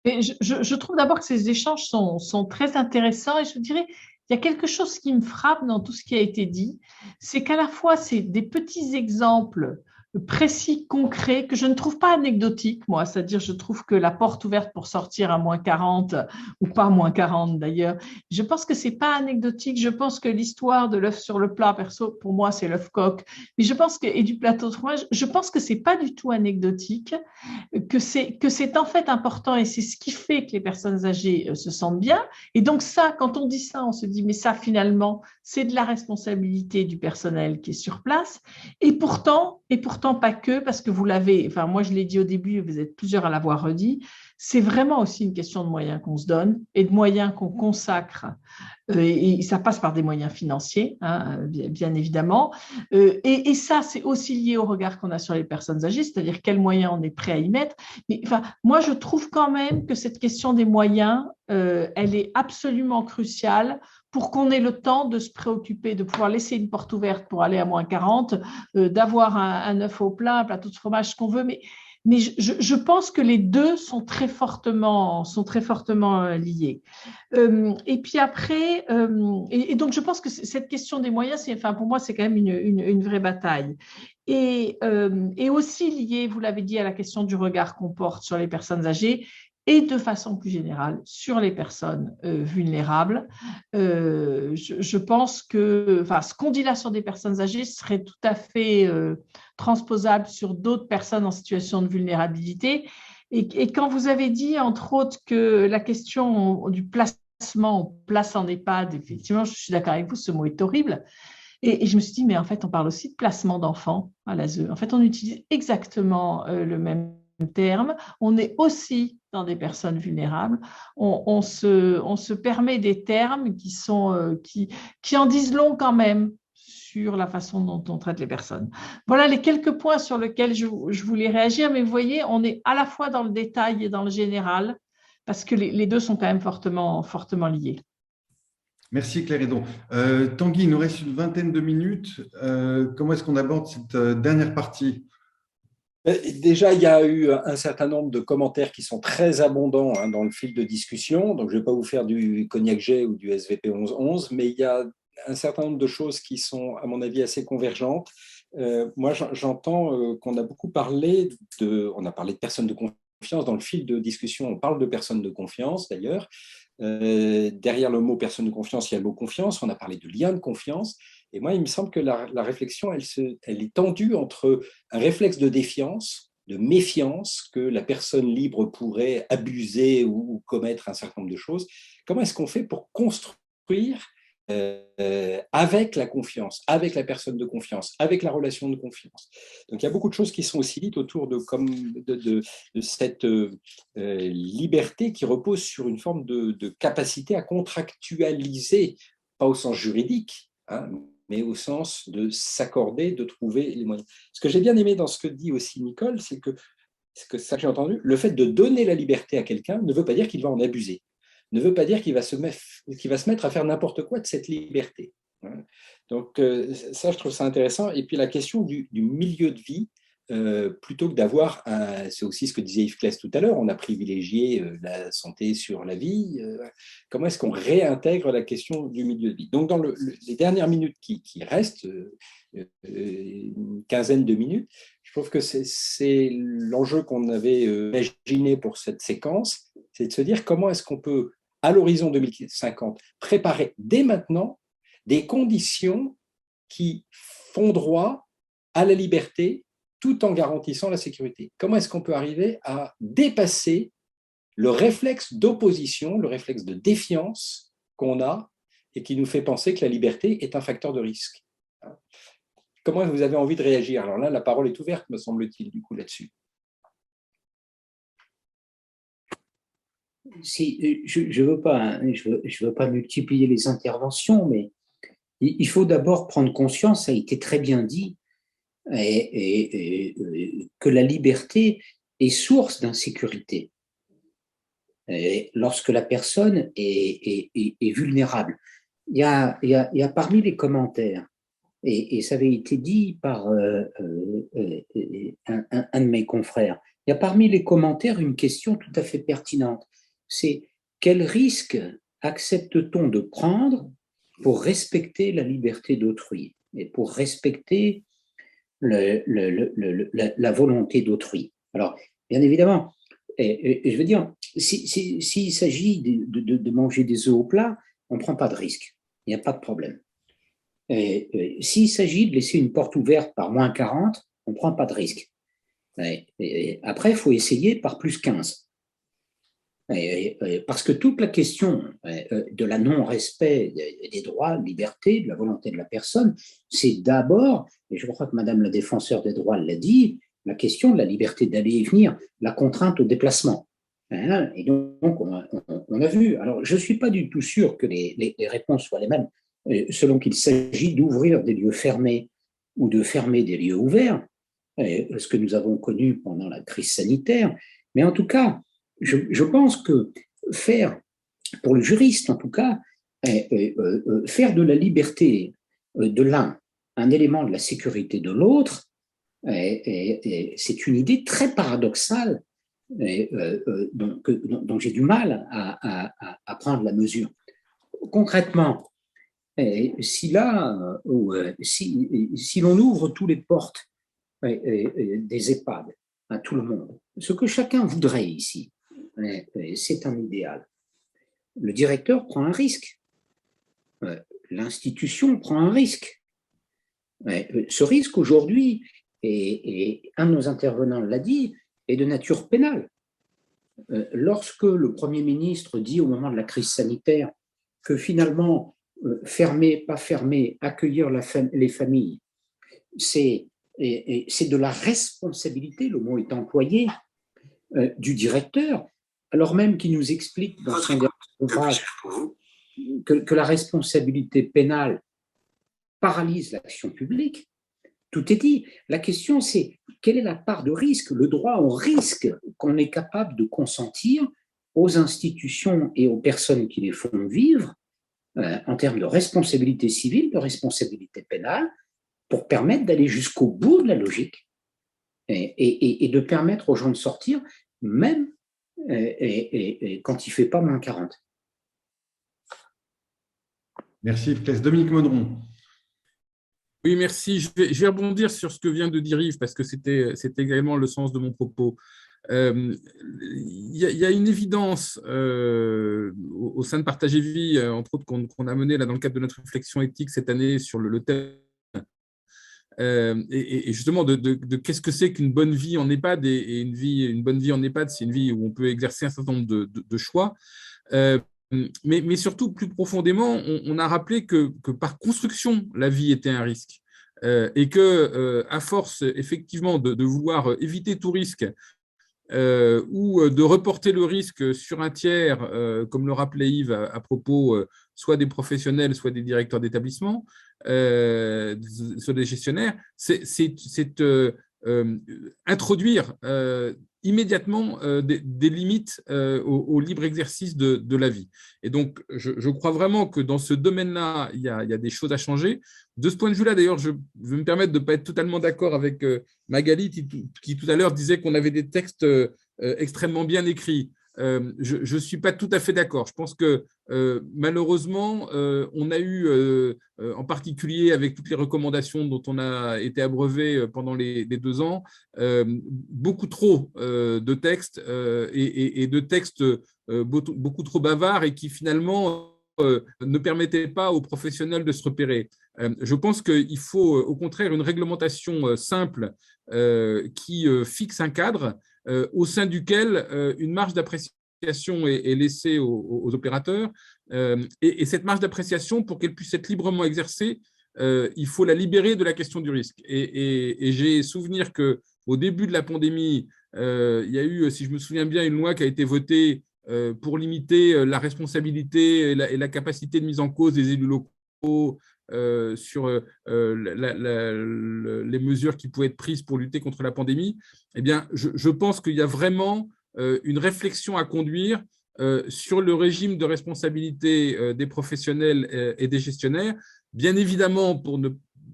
Et je trouve d'abord que ces échanges sont très intéressants et je dirais, il y a quelque chose qui me frappe dans tout ce qui a été dit, c'est qu'à la fois, c'est des petits exemples précis, concrets, que je ne trouve pas anecdotiques, moi, c'est-à-dire je trouve que la porte ouverte pour sortir à moins 40, ou pas moins 40 d'ailleurs, je pense que c'est pas anecdotique, je pense que l'histoire de l'œuf sur le plat, perso, pour moi, c'est l'œuf coq, mais je pense que, et du plateau de fromage, je pense que c'est pas du tout anecdotique, que c'est en fait important et c'est ce qui fait que les personnes âgées se sentent bien. Et donc ça, quand on dit ça, on se dit, mais ça finalement, c'est de la responsabilité du personnel qui est sur place. Et pourtant pas que, parce que vous l'avez, enfin moi je l'ai dit au début, vous êtes plusieurs à l'avoir redit, c'est vraiment aussi une question de moyens qu'on se donne et de moyens qu'on consacre. Et ça passe par des moyens financiers, hein, bien évidemment. Et ça, c'est aussi lié au regard qu'on a sur les personnes âgées, c'est-à-dire quels moyens on est prêt à y mettre. Mais enfin, moi, je trouve quand même que cette question des moyens, elle est absolument cruciale pour qu'on ait le temps de se préoccuper, de pouvoir laisser une porte ouverte pour aller à moins 40, d'avoir un œuf au plat, un plateau de fromage, ce qu'on veut, mais je pense que les deux sont très fortement liés. Et puis après, et donc je pense que cette question des moyens, enfin, pour moi, c'est quand même une vraie bataille. Et aussi lié, vous l'avez dit, à la question du regard qu'on porte sur les personnes âgées et de façon plus générale sur les personnes vulnérables. Je pense que ce qu'on dit là sur des personnes âgées serait tout à fait transposable sur d'autres personnes en situation de vulnérabilité. Et quand vous avez dit, entre autres, que la question du placement, on place en EHPAD, effectivement, je suis d'accord avec vous, ce mot est horrible. Et je me suis dit, mais en fait, on parle aussi de placement d'enfants à l'ASE. En fait, on utilise exactement le même terme. On est aussi dans des personnes vulnérables. On se permet des termes qui en disent long quand même sur la façon dont on traite les personnes. Voilà les quelques points sur lesquels je voulais réagir, mais vous voyez, on est à la fois dans le détail et dans le général, parce que les deux sont quand même fortement liés. Merci Claire Hédon. Tanguy, il nous reste une vingtaine de minutes. Comment est-ce qu'on aborde cette dernière partie ? Déjà, il y a eu un certain nombre de commentaires qui sont très abondants dans le fil de discussion. Donc, je ne vais pas vous faire du Cognac G ou du SVP 1111, mais il y a un certain nombre de choses qui sont, à mon avis, assez convergentes. Moi, j'entends qu'on a beaucoup parlé on a parlé de personnes de confiance. Dans le fil de discussion, on parle de personnes de confiance, d'ailleurs. Derrière le mot personne de confiance, il y a le mot confiance. On a parlé de lien de confiance. Et moi, il me semble que la réflexion, elle est tendue entre un réflexe de défiance, de méfiance, que la personne libre pourrait abuser ou commettre un certain nombre de choses. Comment est-ce qu'on fait pour construire avec la confiance, avec la personne de confiance, avec la relation de confiance? Donc, il y a beaucoup de choses qui sont aussi dites autour de cette liberté qui repose sur une forme de capacité à contractualiser, pas au sens juridique, mais au sens de s'accorder, de trouver les moyens. Ce que j'ai bien aimé dans ce que dit aussi Nicole, c'est que c'est que ça que j'ai entendu, le fait de donner la liberté à quelqu'un ne veut pas dire qu'il va en abuser, ne veut pas dire qu'il va se mettre à faire n'importe quoi de cette liberté. Donc ça, je trouve ça intéressant. Et puis la question du milieu de vie, plutôt que d'avoir, c'est aussi ce que disait Yves Claes tout à l'heure, on a privilégié la santé sur la vie, comment est-ce qu'on réintègre la question du milieu de vie? Donc dans les dernières minutes qui restent, une quinzaine de minutes, je trouve que c'est l'enjeu qu'on avait imaginé pour cette séquence, c'est de se dire comment est-ce qu'on peut, à l'horizon 2050, préparer dès maintenant des conditions qui font droit à la liberté tout en garantissant la sécurité. Comment est-ce qu'on peut arriver à dépasser le réflexe d'opposition, le réflexe de défiance qu'on a et qui nous fait penser que la liberté est un facteur de risque? Comment vous avez envie de réagir? Alors là, la parole est ouverte, me semble-t-il, du coup, là-dessus. Je veux pas multiplier les interventions, mais il faut d'abord prendre conscience, ça a été très bien dit, que la liberté est source d'insécurité lorsque la personne est vulnérable. Il y a parmi les commentaires, et ça avait été dit par un de mes confrères, il y a parmi les commentaires une question tout à fait pertinente. C'est quel risque accepte-t-on de prendre pour respecter la liberté d'autrui et pour respecter la volonté d'autrui? Alors, bien évidemment, je veux dire, s'il s'agit de manger des œufs au plat, on ne prend pas de risque, il n'y a pas de problème. S'il s'agit de laisser une porte ouverte par moins 40, on ne prend pas de risque. Après, il faut essayer par plus 15. Parce que toute la question de la non-respect des droits, libertés, de la volonté de la personne, c'est d'abord, et je crois que Madame la défenseure des droits l'a dit, la question de la liberté d'aller et venir, la contrainte au déplacement. Et donc, on a vu. Alors, je ne suis pas du tout sûr que les réponses soient les mêmes, selon qu'il s'agit d'ouvrir des lieux fermés ou de fermer des lieux ouverts, ce que nous avons connu pendant la crise sanitaire. Mais en tout cas, je pense que faire, pour le juriste en tout cas, faire de la liberté de l'un un élément de la sécurité de l'autre, c'est une idée très paradoxale dont j'ai du mal à prendre la mesure. Concrètement, si l'on ouvre toutes les portes des EHPAD à tout le monde, ce que chacun voudrait ici, c'est un idéal. Le directeur prend un risque. L'institution prend un risque. Ce risque aujourd'hui, et un de nos intervenants l'a dit, est de nature pénale. Lorsque le Premier ministre dit au moment de la crise sanitaire que finalement, fermer, pas fermer, accueillir les familles, c'est de la responsabilité, le mot est employé, du directeur, alors même qu'il nous explique dans son dernier ouvrage que la responsabilité pénale paralyse l'action publique. Tout est dit. La question, c'est quelle est la part de risque, le droit au risque qu'on est capable de consentir aux institutions et aux personnes qui les font vivre en termes de responsabilité civile, de responsabilité pénale, pour permettre d'aller jusqu'au bout de la logique et de permettre aux gens de sortir, même quand il ne fait pas moins 40. Merci, Yves Claes. Dominique Modron. Oui, merci. Je vais rebondir sur ce que vient de dire Yves, parce que c'était également le sens de mon propos. Il y a une évidence au sein de Partage et Vie, entre autres, qu'on a mené là, dans le cadre de notre réflexion éthique cette année sur le thème, et justement de qu'est-ce que c'est qu'une bonne vie en EHPAD, et une bonne vie en EHPAD, c'est une vie où on peut exercer un certain nombre de choix. Mais surtout, plus profondément, on a rappelé que par construction, la vie était un risque. Et qu'à force, effectivement, de vouloir éviter tout risque ou de reporter le risque sur un tiers, comme le rappelait Yves à propos soit des professionnels, soit des directeurs d'établissement, soit des gestionnaires, c'est introduire immédiatement des limites au libre exercice de la vie. Et donc, je crois vraiment que dans ce domaine-là, il y a des choses à changer. De ce point de vue-là, d'ailleurs, je vais me permettre de ne pas être totalement d'accord avec Magali, qui tout à l'heure disait qu'on avait des textes extrêmement bien écrits. Je ne suis pas tout à fait d'accord. Je pense que malheureusement, on a eu, en particulier avec toutes les recommandations dont on a été abreuvé pendant les 2 ans, beaucoup trop de textes et de textes beaucoup trop bavards et qui finalement ne permettaient pas aux professionnels de se repérer. Je pense qu'il faut au contraire une réglementation simple qui fixe un cadre au sein duquel une marge d'appréciation est laissée aux opérateurs. Et cette marge d'appréciation, pour qu'elle puisse être librement exercée, il faut la libérer de la question du risque. Et j'ai souvenir qu'au début de la pandémie, il y a eu, si je me souviens bien, une loi qui a été votée pour limiter la responsabilité et la capacité de mise en cause des élus locaux sur les mesures qui pouvaient être prises pour lutter contre la pandémie. Eh bien, je pense qu'il y a vraiment une réflexion à conduire sur le régime de responsabilité des professionnels et des gestionnaires, bien évidemment pour ne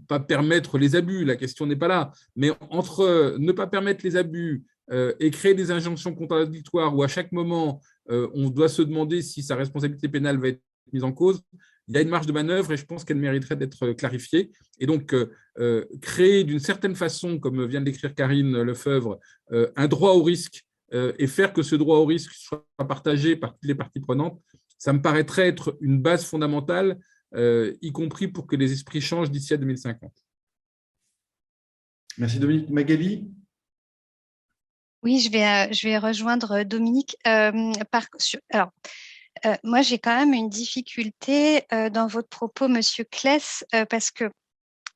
pas permettre les abus, la question n'est pas là, mais entre ne pas permettre les abus et créer des injonctions contradictoires où à chaque moment on doit se demander si sa responsabilité pénale va être mise en cause, il y a une marge de manœuvre et je pense qu'elle mériterait d'être clarifiée. Et donc, créer d'une certaine façon, comme vient de l'écrire Karine Lefebvre, un droit au risque et faire que ce droit au risque soit partagé par toutes les parties prenantes, ça me paraîtrait être une base fondamentale, y compris pour que les esprits changent d'ici à 2050. Merci Dominique. Magali ? Oui, je vais rejoindre Dominique. Moi, j'ai quand même une difficulté dans votre propos, Monsieur Claes, parce que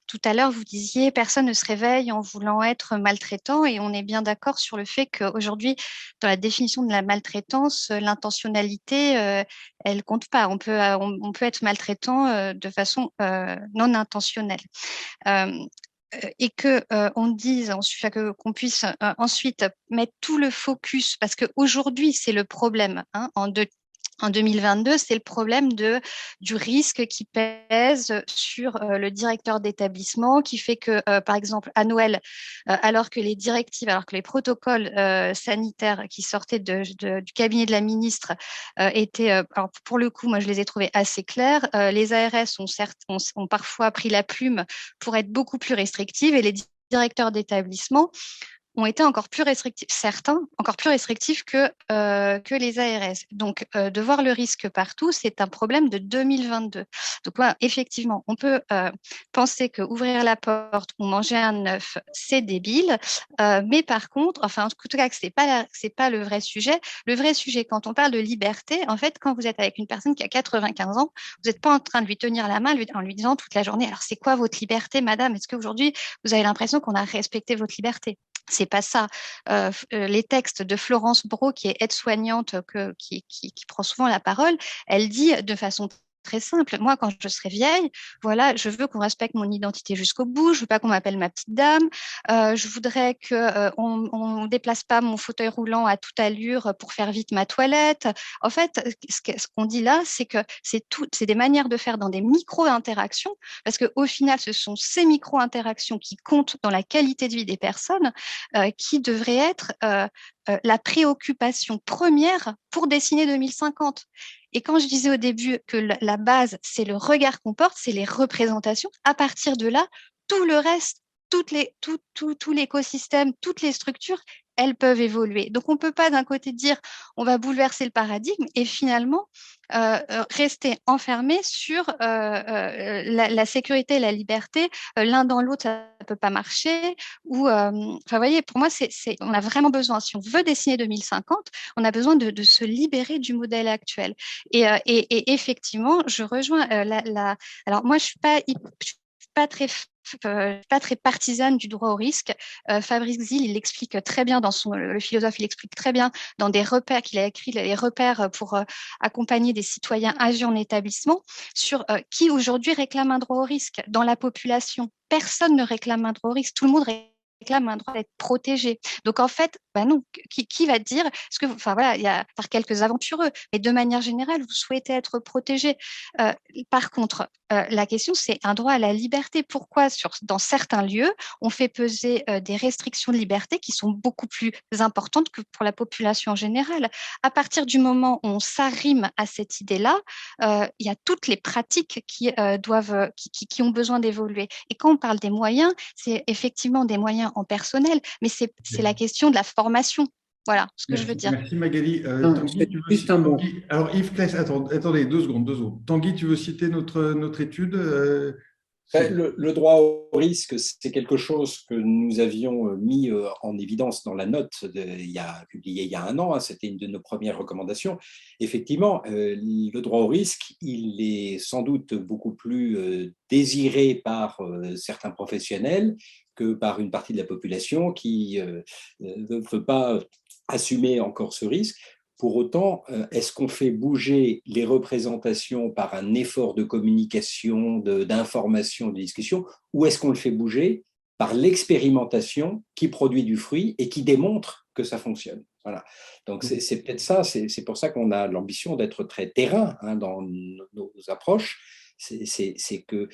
tout à l'heure, vous disiez personne ne se réveille en voulant être maltraitant et on est bien d'accord sur le fait qu'aujourd'hui, dans la définition de la maltraitance, l'intentionnalité, elle compte pas. On peut être maltraitant de façon non intentionnelle. Et qu'on dise, qu'on puisse ensuite mettre tout le focus, parce qu'aujourd'hui, c'est le problème, hein, en 2022, c'est le problème du risque qui pèse sur le directeur d'établissement, qui fait que, par exemple, à Noël, alors que les protocoles sanitaires qui sortaient du cabinet de la ministre étaient, alors pour le coup, moi je les ai trouvés assez clairs. Les ARS ont parfois pris la plume pour être beaucoup plus restrictives et les directeurs d'établissement ont été encore plus restrictifs, certains encore plus restrictifs que les ARS. Donc, de voir le risque partout, c'est un problème de 2022. Donc, ouais, effectivement, on peut penser que ouvrir la porte ou manger un œuf, c'est débile, mais par contre, enfin, en tout cas, que c'est pas le vrai sujet. Le vrai sujet, quand on parle de liberté, en fait, quand vous êtes avec une personne qui a 95 ans, vous n'êtes pas en train de lui tenir la main en lui disant toute la journée, alors c'est quoi votre liberté, madame? Est-ce qu'aujourd'hui, vous avez l'impression qu'on a respecté votre liberté? C'est pas ça. Les textes de Florence Brault, qui est aide-soignante, qui prend souvent la parole, elle dit de façon très simple. Moi, quand je serai vieille, voilà, je veux qu'on respecte mon identité jusqu'au bout. Je veux pas qu'on m'appelle ma petite dame. Je voudrais que on déplace pas mon fauteuil roulant à toute allure pour faire vite ma toilette. En fait, ce qu'on dit là, c'est que c'est des manières de faire dans des micro-interactions, parce que au final, ce sont ces micro-interactions qui comptent dans la qualité de vie des personnes, qui devraient être la préoccupation première pour dessiner 2050. Et quand je disais au début que la base, c'est le regard qu'on porte, c'est les représentations, à partir de là, tout le reste, tout l'écosystème, toutes les structures, elles peuvent évoluer. Donc, on ne peut pas d'un côté dire on va bouleverser le paradigme et finalement rester enfermé sur la sécurité et la liberté. L'un dans l'autre, ça ne peut pas marcher. Vous voyez, pour moi, on a vraiment besoin, si on veut dessiner 2050, on a besoin de se libérer du modèle actuel. Et effectivement, je rejoins alors moi, je ne suis pas très partisane du droit au risque. Fabrice Gzil, il l'explique très bien le philosophe, il explique très bien dans des repères qu'il a écrit, les repères pour accompagner des citoyens âgés en établissement, sur qui aujourd'hui réclame un droit au risque dans la population. Personne ne réclame un droit au risque, tout le monde réclament un droit d'être protégé. Donc en fait, non, qui va dire, parce que, enfin voilà, il y a par quelques aventureux, mais de manière générale, vous souhaitez être protégé. Par contre, la question, c'est un droit à la liberté. Pourquoi dans certains lieux, on fait peser des restrictions de liberté qui sont beaucoup plus importantes que pour la population en général? À partir du moment où on s'arrime à cette idée-là, il y a toutes les pratiques qui ont besoin d'évoluer. Et quand on parle des moyens, c'est effectivement des moyens en personnel, mais c'est la question de la formation. Voilà ce que je veux dire. Merci Magali. Tanguy, tu veux juste un mot. Alors Yves Claes, attendez 2 secondes. Tanguy, tu veux citer notre étude Le droit au risque, c'est quelque chose que nous avions mis en évidence dans la note publiée il y a 1 an. C'était une de nos premières recommandations. Effectivement, le droit au risque, il est sans doute beaucoup plus désiré par certains professionnels que par une partie de la population qui ne veut pas assumer encore ce risque. Pour autant, est-ce qu'on fait bouger les représentations par un effort de communication, d'information, de discussion, ou est-ce qu'on le fait bouger par l'expérimentation qui produit du fruit et qui démontre que ça fonctionne? Voilà. Donc, c'est peut-être ça, c'est pour ça qu'on a l'ambition d'être très terrain dans nos approches. C'est que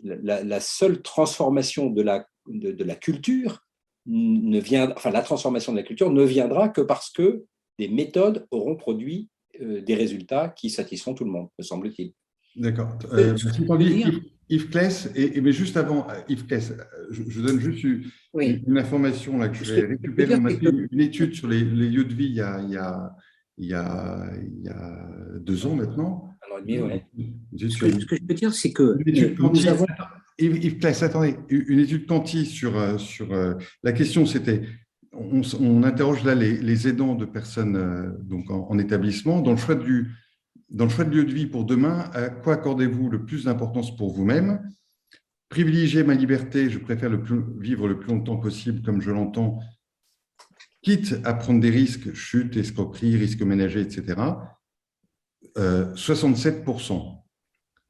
la seule transformation de la culture la transformation de la culture ne viendra que parce que des méthodes auront produit des résultats qui satisfont tout le monde, me semble-t-il. D'accord. Yves Claes, mais juste avant, Yves Claes, je donne juste une information là, que je vais récupérer. On a fait une étude sur les lieux de vie il y a 2 ans maintenant. 1 an et demi, oui. Ce que je peux dire, c'est que nous avons… Yves Claes, attendez, une étude Canty sur la question, c'était… On interroge là les aidants de personnes donc en établissement. Dans le choix de lieu de vie pour demain, à quoi accordez-vous le plus d'importance pour vous-même? Privilégier ma liberté, je préfère vivre le plus longtemps possible comme je l'entends, quitte à prendre des risques, chute, escroquerie, risques ménagers, etc. 67%.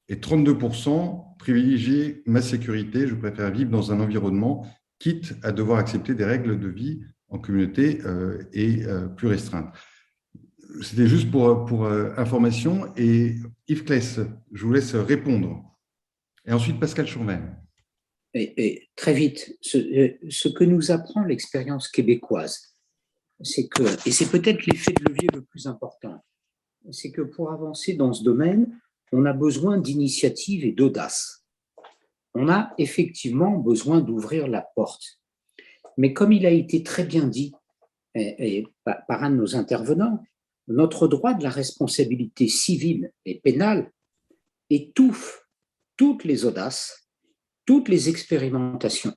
Et 32% privilégier ma sécurité, je préfère vivre dans un environnement, quitte à devoir accepter des règles de vie en communauté et plus restreintes. C'était juste pour information. Et Yves Claes, je vous laisse répondre. Et ensuite, Pascal Chourmet. Et très vite, ce que nous apprend l'expérience québécoise, c'est que, et c'est peut-être l'effet de levier le plus important, c'est que pour avancer dans ce domaine, on a besoin d'initiative et d'audace. On a effectivement besoin d'ouvrir la porte. Mais comme il a été très bien dit par un de nos intervenants, notre droit de la responsabilité civile et pénale étouffe toutes les audaces, toutes les expérimentations.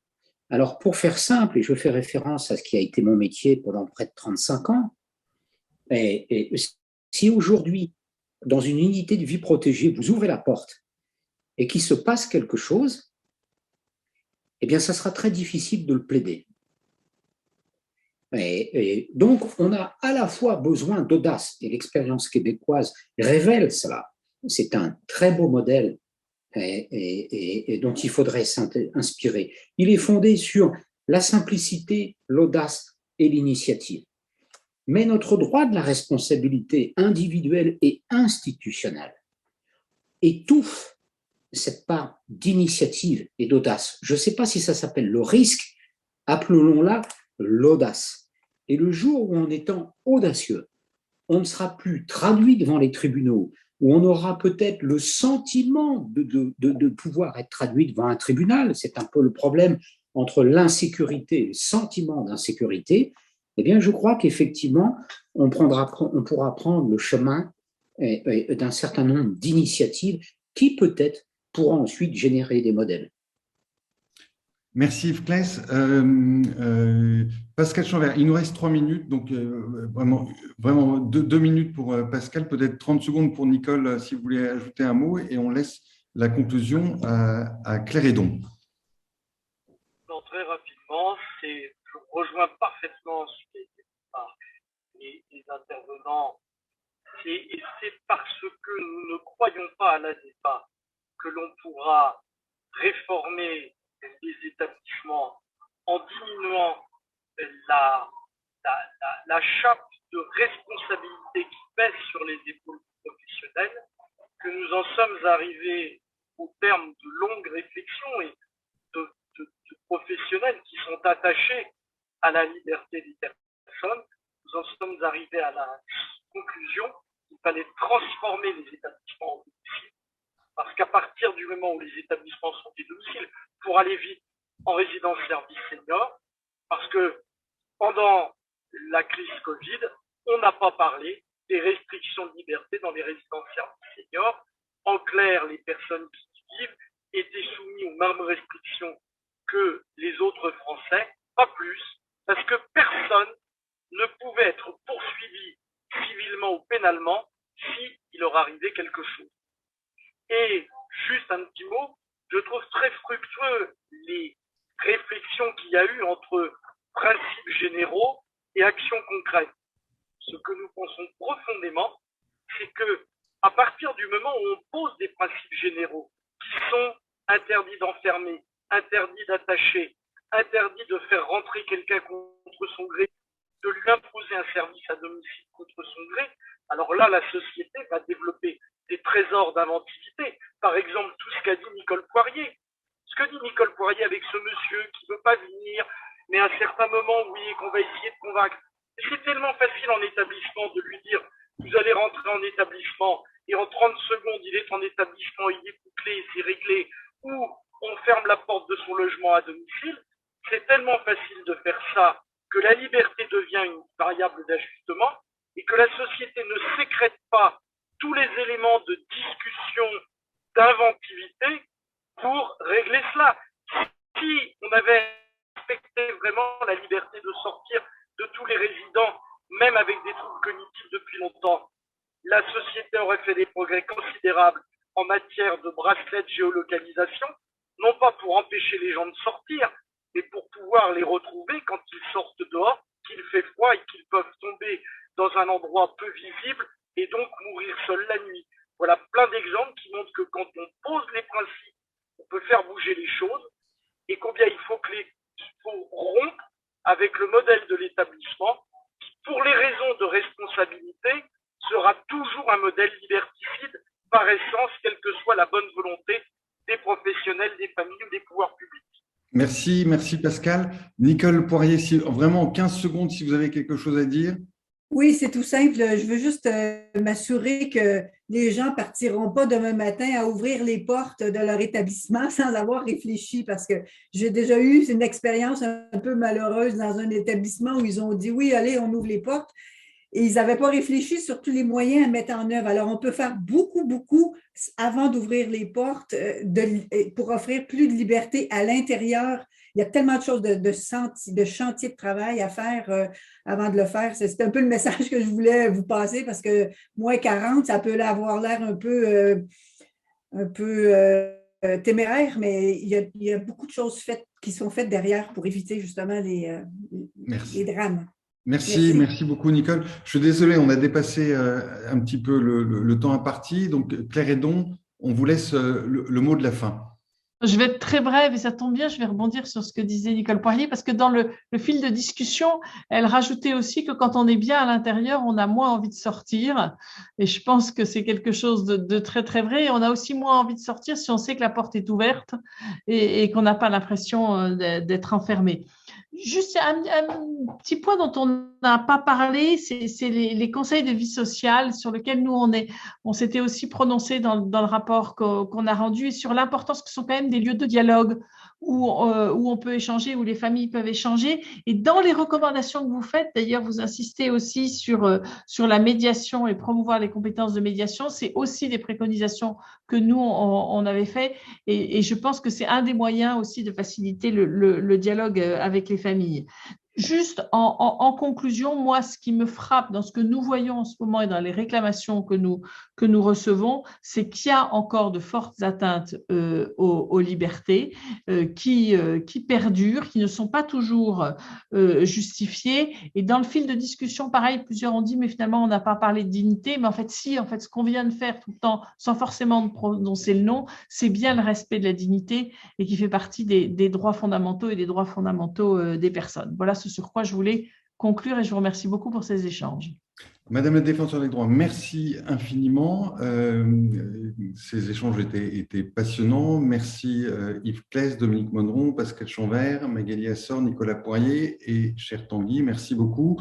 Alors, pour faire simple, et je fais référence à ce qui a été mon métier pendant près de 35 ans, et si aujourd'hui, dans une unité de vie protégée, vous ouvrez la porte et qu'il se passe quelque chose, eh bien, ça sera très difficile de le plaider. Et donc, on a à la fois besoin d'audace, et l'expérience québécoise révèle cela. C'est un très beau modèle et dont il faudrait s'inspirer. Il est fondé sur la simplicité, l'audace et l'initiative. Mais notre droit de la responsabilité individuelle et institutionnelle étouffe cette part d'initiative et d'audace. Je ne sais pas si ça s'appelle le risque, appelons-la l'audace. Et le jour où, en étant audacieux, on ne sera plus traduit devant les tribunaux, où on aura peut-être le sentiment de pouvoir être traduit devant un tribunal, c'est un peu le problème entre l'insécurité et le sentiment d'insécurité, eh bien, je crois qu'effectivement, on pourra prendre le chemin d'un certain nombre d'initiatives qui peut-être pourront ensuite générer des modèles. Merci Yves Claes. Pascal Chanvert, il nous reste 3 minutes, donc vraiment 2 minutes pour Pascal, peut-être 30 secondes pour Nicole, si vous voulez ajouter un mot, et on laisse la conclusion à Claire Hédon. Non, très rapidement, je rejoins parfaitement ce qui a été dit par les intervenants. C'est parce que nous ne croyons pas à la débat que l'on pourra réformer les établissements en diminuant la chape de responsabilité qui pèse sur les épaules professionnelles, que nous en sommes arrivés au terme de longues réflexions et de professionnels qui sont attachés à la liberté des personnes. Nous en sommes arrivés à la conclusion qu'il fallait transformer les établissements en domicile, parce qu'à partir du moment où les établissements sont des domiciles, pour aller vite en résidence service senior, parce que pendant la crise Covid, on n'a pas parlé des restrictions de liberté dans les résidences service senior. En clair, les personnes qui y vivent étaient soumises aux mêmes restrictions que les autres Français, pas plus, parce que personne ne pouvait être poursuivi civilement ou pénalement s'il leur arrivait quelque chose. Et juste un petit mot, je trouve très fructueux les réflexions qu'il y a eu entre principes généraux et actions concrètes. Ce que nous pensons profondément, c'est que à partir du moment où on pose des principes généraux qui sont interdits d'enfermer, interdits d'attacher, interdits de faire rentrer quelqu'un contre son gré, de lui imposer un service à domicile contre son gré, alors là, la société va développer des trésors d'inventivité. Par exemple, tout ce qu'a dit Nicole Poirier. Ce que dit Nicole Poirier avec ce monsieur qui ne veut pas venir, mais à un certain moment, oui, qu'on va essayer de convaincre. Et c'est tellement facile en établissement de lui dire, vous allez rentrer en établissement, et en 30 secondes, il est en établissement, il est bouclé, c'est réglé, ou on ferme la porte de son logement à domicile. C'est tellement facile de faire ça que la liberté devient une variable d'ajustement et que la société ne sécrète pas tous les éléments de discussion, d'inventivité pour régler cela. Si on avait respecté vraiment la liberté de sortir de tous les résidents, même avec des troubles cognitifs depuis longtemps, la société aurait fait des progrès considérables en matière de bracelets de géolocalisation, non pas pour empêcher les gens de sortir, mais pour pouvoir les retrouver quand ils sortent dehors, qu'il fait froid et qu'ils peuvent tomber dans un endroit peu visible et donc mourir seuls la nuit. Voilà plein d'exemples qui montrent que quand on pose les principes, on peut faire bouger les choses et combien il faut rompre avec le modèle de l'établissement qui, pour les raisons de responsabilité, sera toujours un modèle liberticide par essence, quelle que soit la bonne volonté des professionnels, des familles ou des pouvoirs publics. Merci Pascal. Nicole Poirier, vraiment en 15 secondes, si vous avez quelque chose à dire. Oui, c'est tout simple. Je veux juste m'assurer que les gens ne partiront pas demain matin à ouvrir les portes de leur établissement sans avoir réfléchi, parce que j'ai déjà eu une expérience un peu malheureuse dans un établissement où ils ont dit oui, allez, on ouvre les portes. Et ils n'avaient pas réfléchi sur tous les moyens à mettre en œuvre. Alors, on peut faire beaucoup avant d'ouvrir les portes pour offrir plus de liberté à l'intérieur. Il y a tellement de choses de chantier de travail à faire avant de le faire. C'est un peu le message que je voulais vous passer, parce que moins 40, ça peut avoir l'air un peu téméraire, mais il y a beaucoup de choses qui sont faites derrière pour éviter justement les drames. Merci beaucoup Nicole. Je suis désolé, on a dépassé un petit peu le temps imparti. Donc Claire Hédon, on vous laisse le mot de la fin. Je vais être très brève et ça tombe bien, je vais rebondir sur ce que disait Nicole Poirier, parce que dans le fil de discussion, elle rajoutait aussi que quand on est bien à l'intérieur, on a moins envie de sortir. Et je pense que c'est quelque chose de très, très vrai. Et on a aussi moins envie de sortir si on sait que la porte est ouverte et qu'on n'a pas l'impression d'être enfermé. Juste un petit point dont on n'a pas parlé, c'est les conseils de vie sociale sur lesquels nous, on s'était aussi prononcé dans le rapport qu'on a rendu, et sur l'importance que sont quand même des lieux de dialogue où on peut échanger, où les familles peuvent échanger. Et dans les recommandations que vous faites, d'ailleurs, vous insistez aussi sur la médiation et promouvoir les compétences de médiation. C'est aussi des préconisations que nous, on avait fait. Et je pense que c'est un des moyens aussi de faciliter le dialogue avec les familles. Juste en conclusion, moi, ce qui me frappe dans ce que nous voyons en ce moment et dans les réclamations que nous que nous recevons, c'est qu'il y a encore de fortes atteintes aux libertés qui perdurent, qui ne sont pas toujours justifiées. Et dans le fil de discussion, pareil, plusieurs ont dit, mais finalement, on n'a pas parlé de dignité. Mais en fait, si, en fait, ce qu'on vient de faire tout le temps, sans forcément prononcer le nom, c'est bien le respect de la dignité et qui fait partie des droits fondamentaux et des droits fondamentaux des personnes. Voilà ce sur quoi je voulais conclure et je vous remercie beaucoup pour ces échanges. Madame la défenseure des droits, merci infiniment. Ces échanges étaient passionnants. Merci Yves Claes, Dominique Monneron, Pascal Chanvert, Magali Assor, Nicolas Poirier et cher Tanguy, merci beaucoup.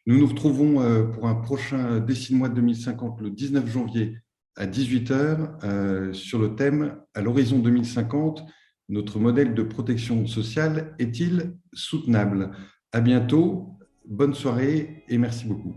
Nous nous retrouvons pour un prochain Dessine-moi 2050 le 19 janvier à 18h sur le thème « À l'horizon 2050, notre modèle de protection sociale est-il soutenable ?» À bientôt, bonne soirée et merci beaucoup.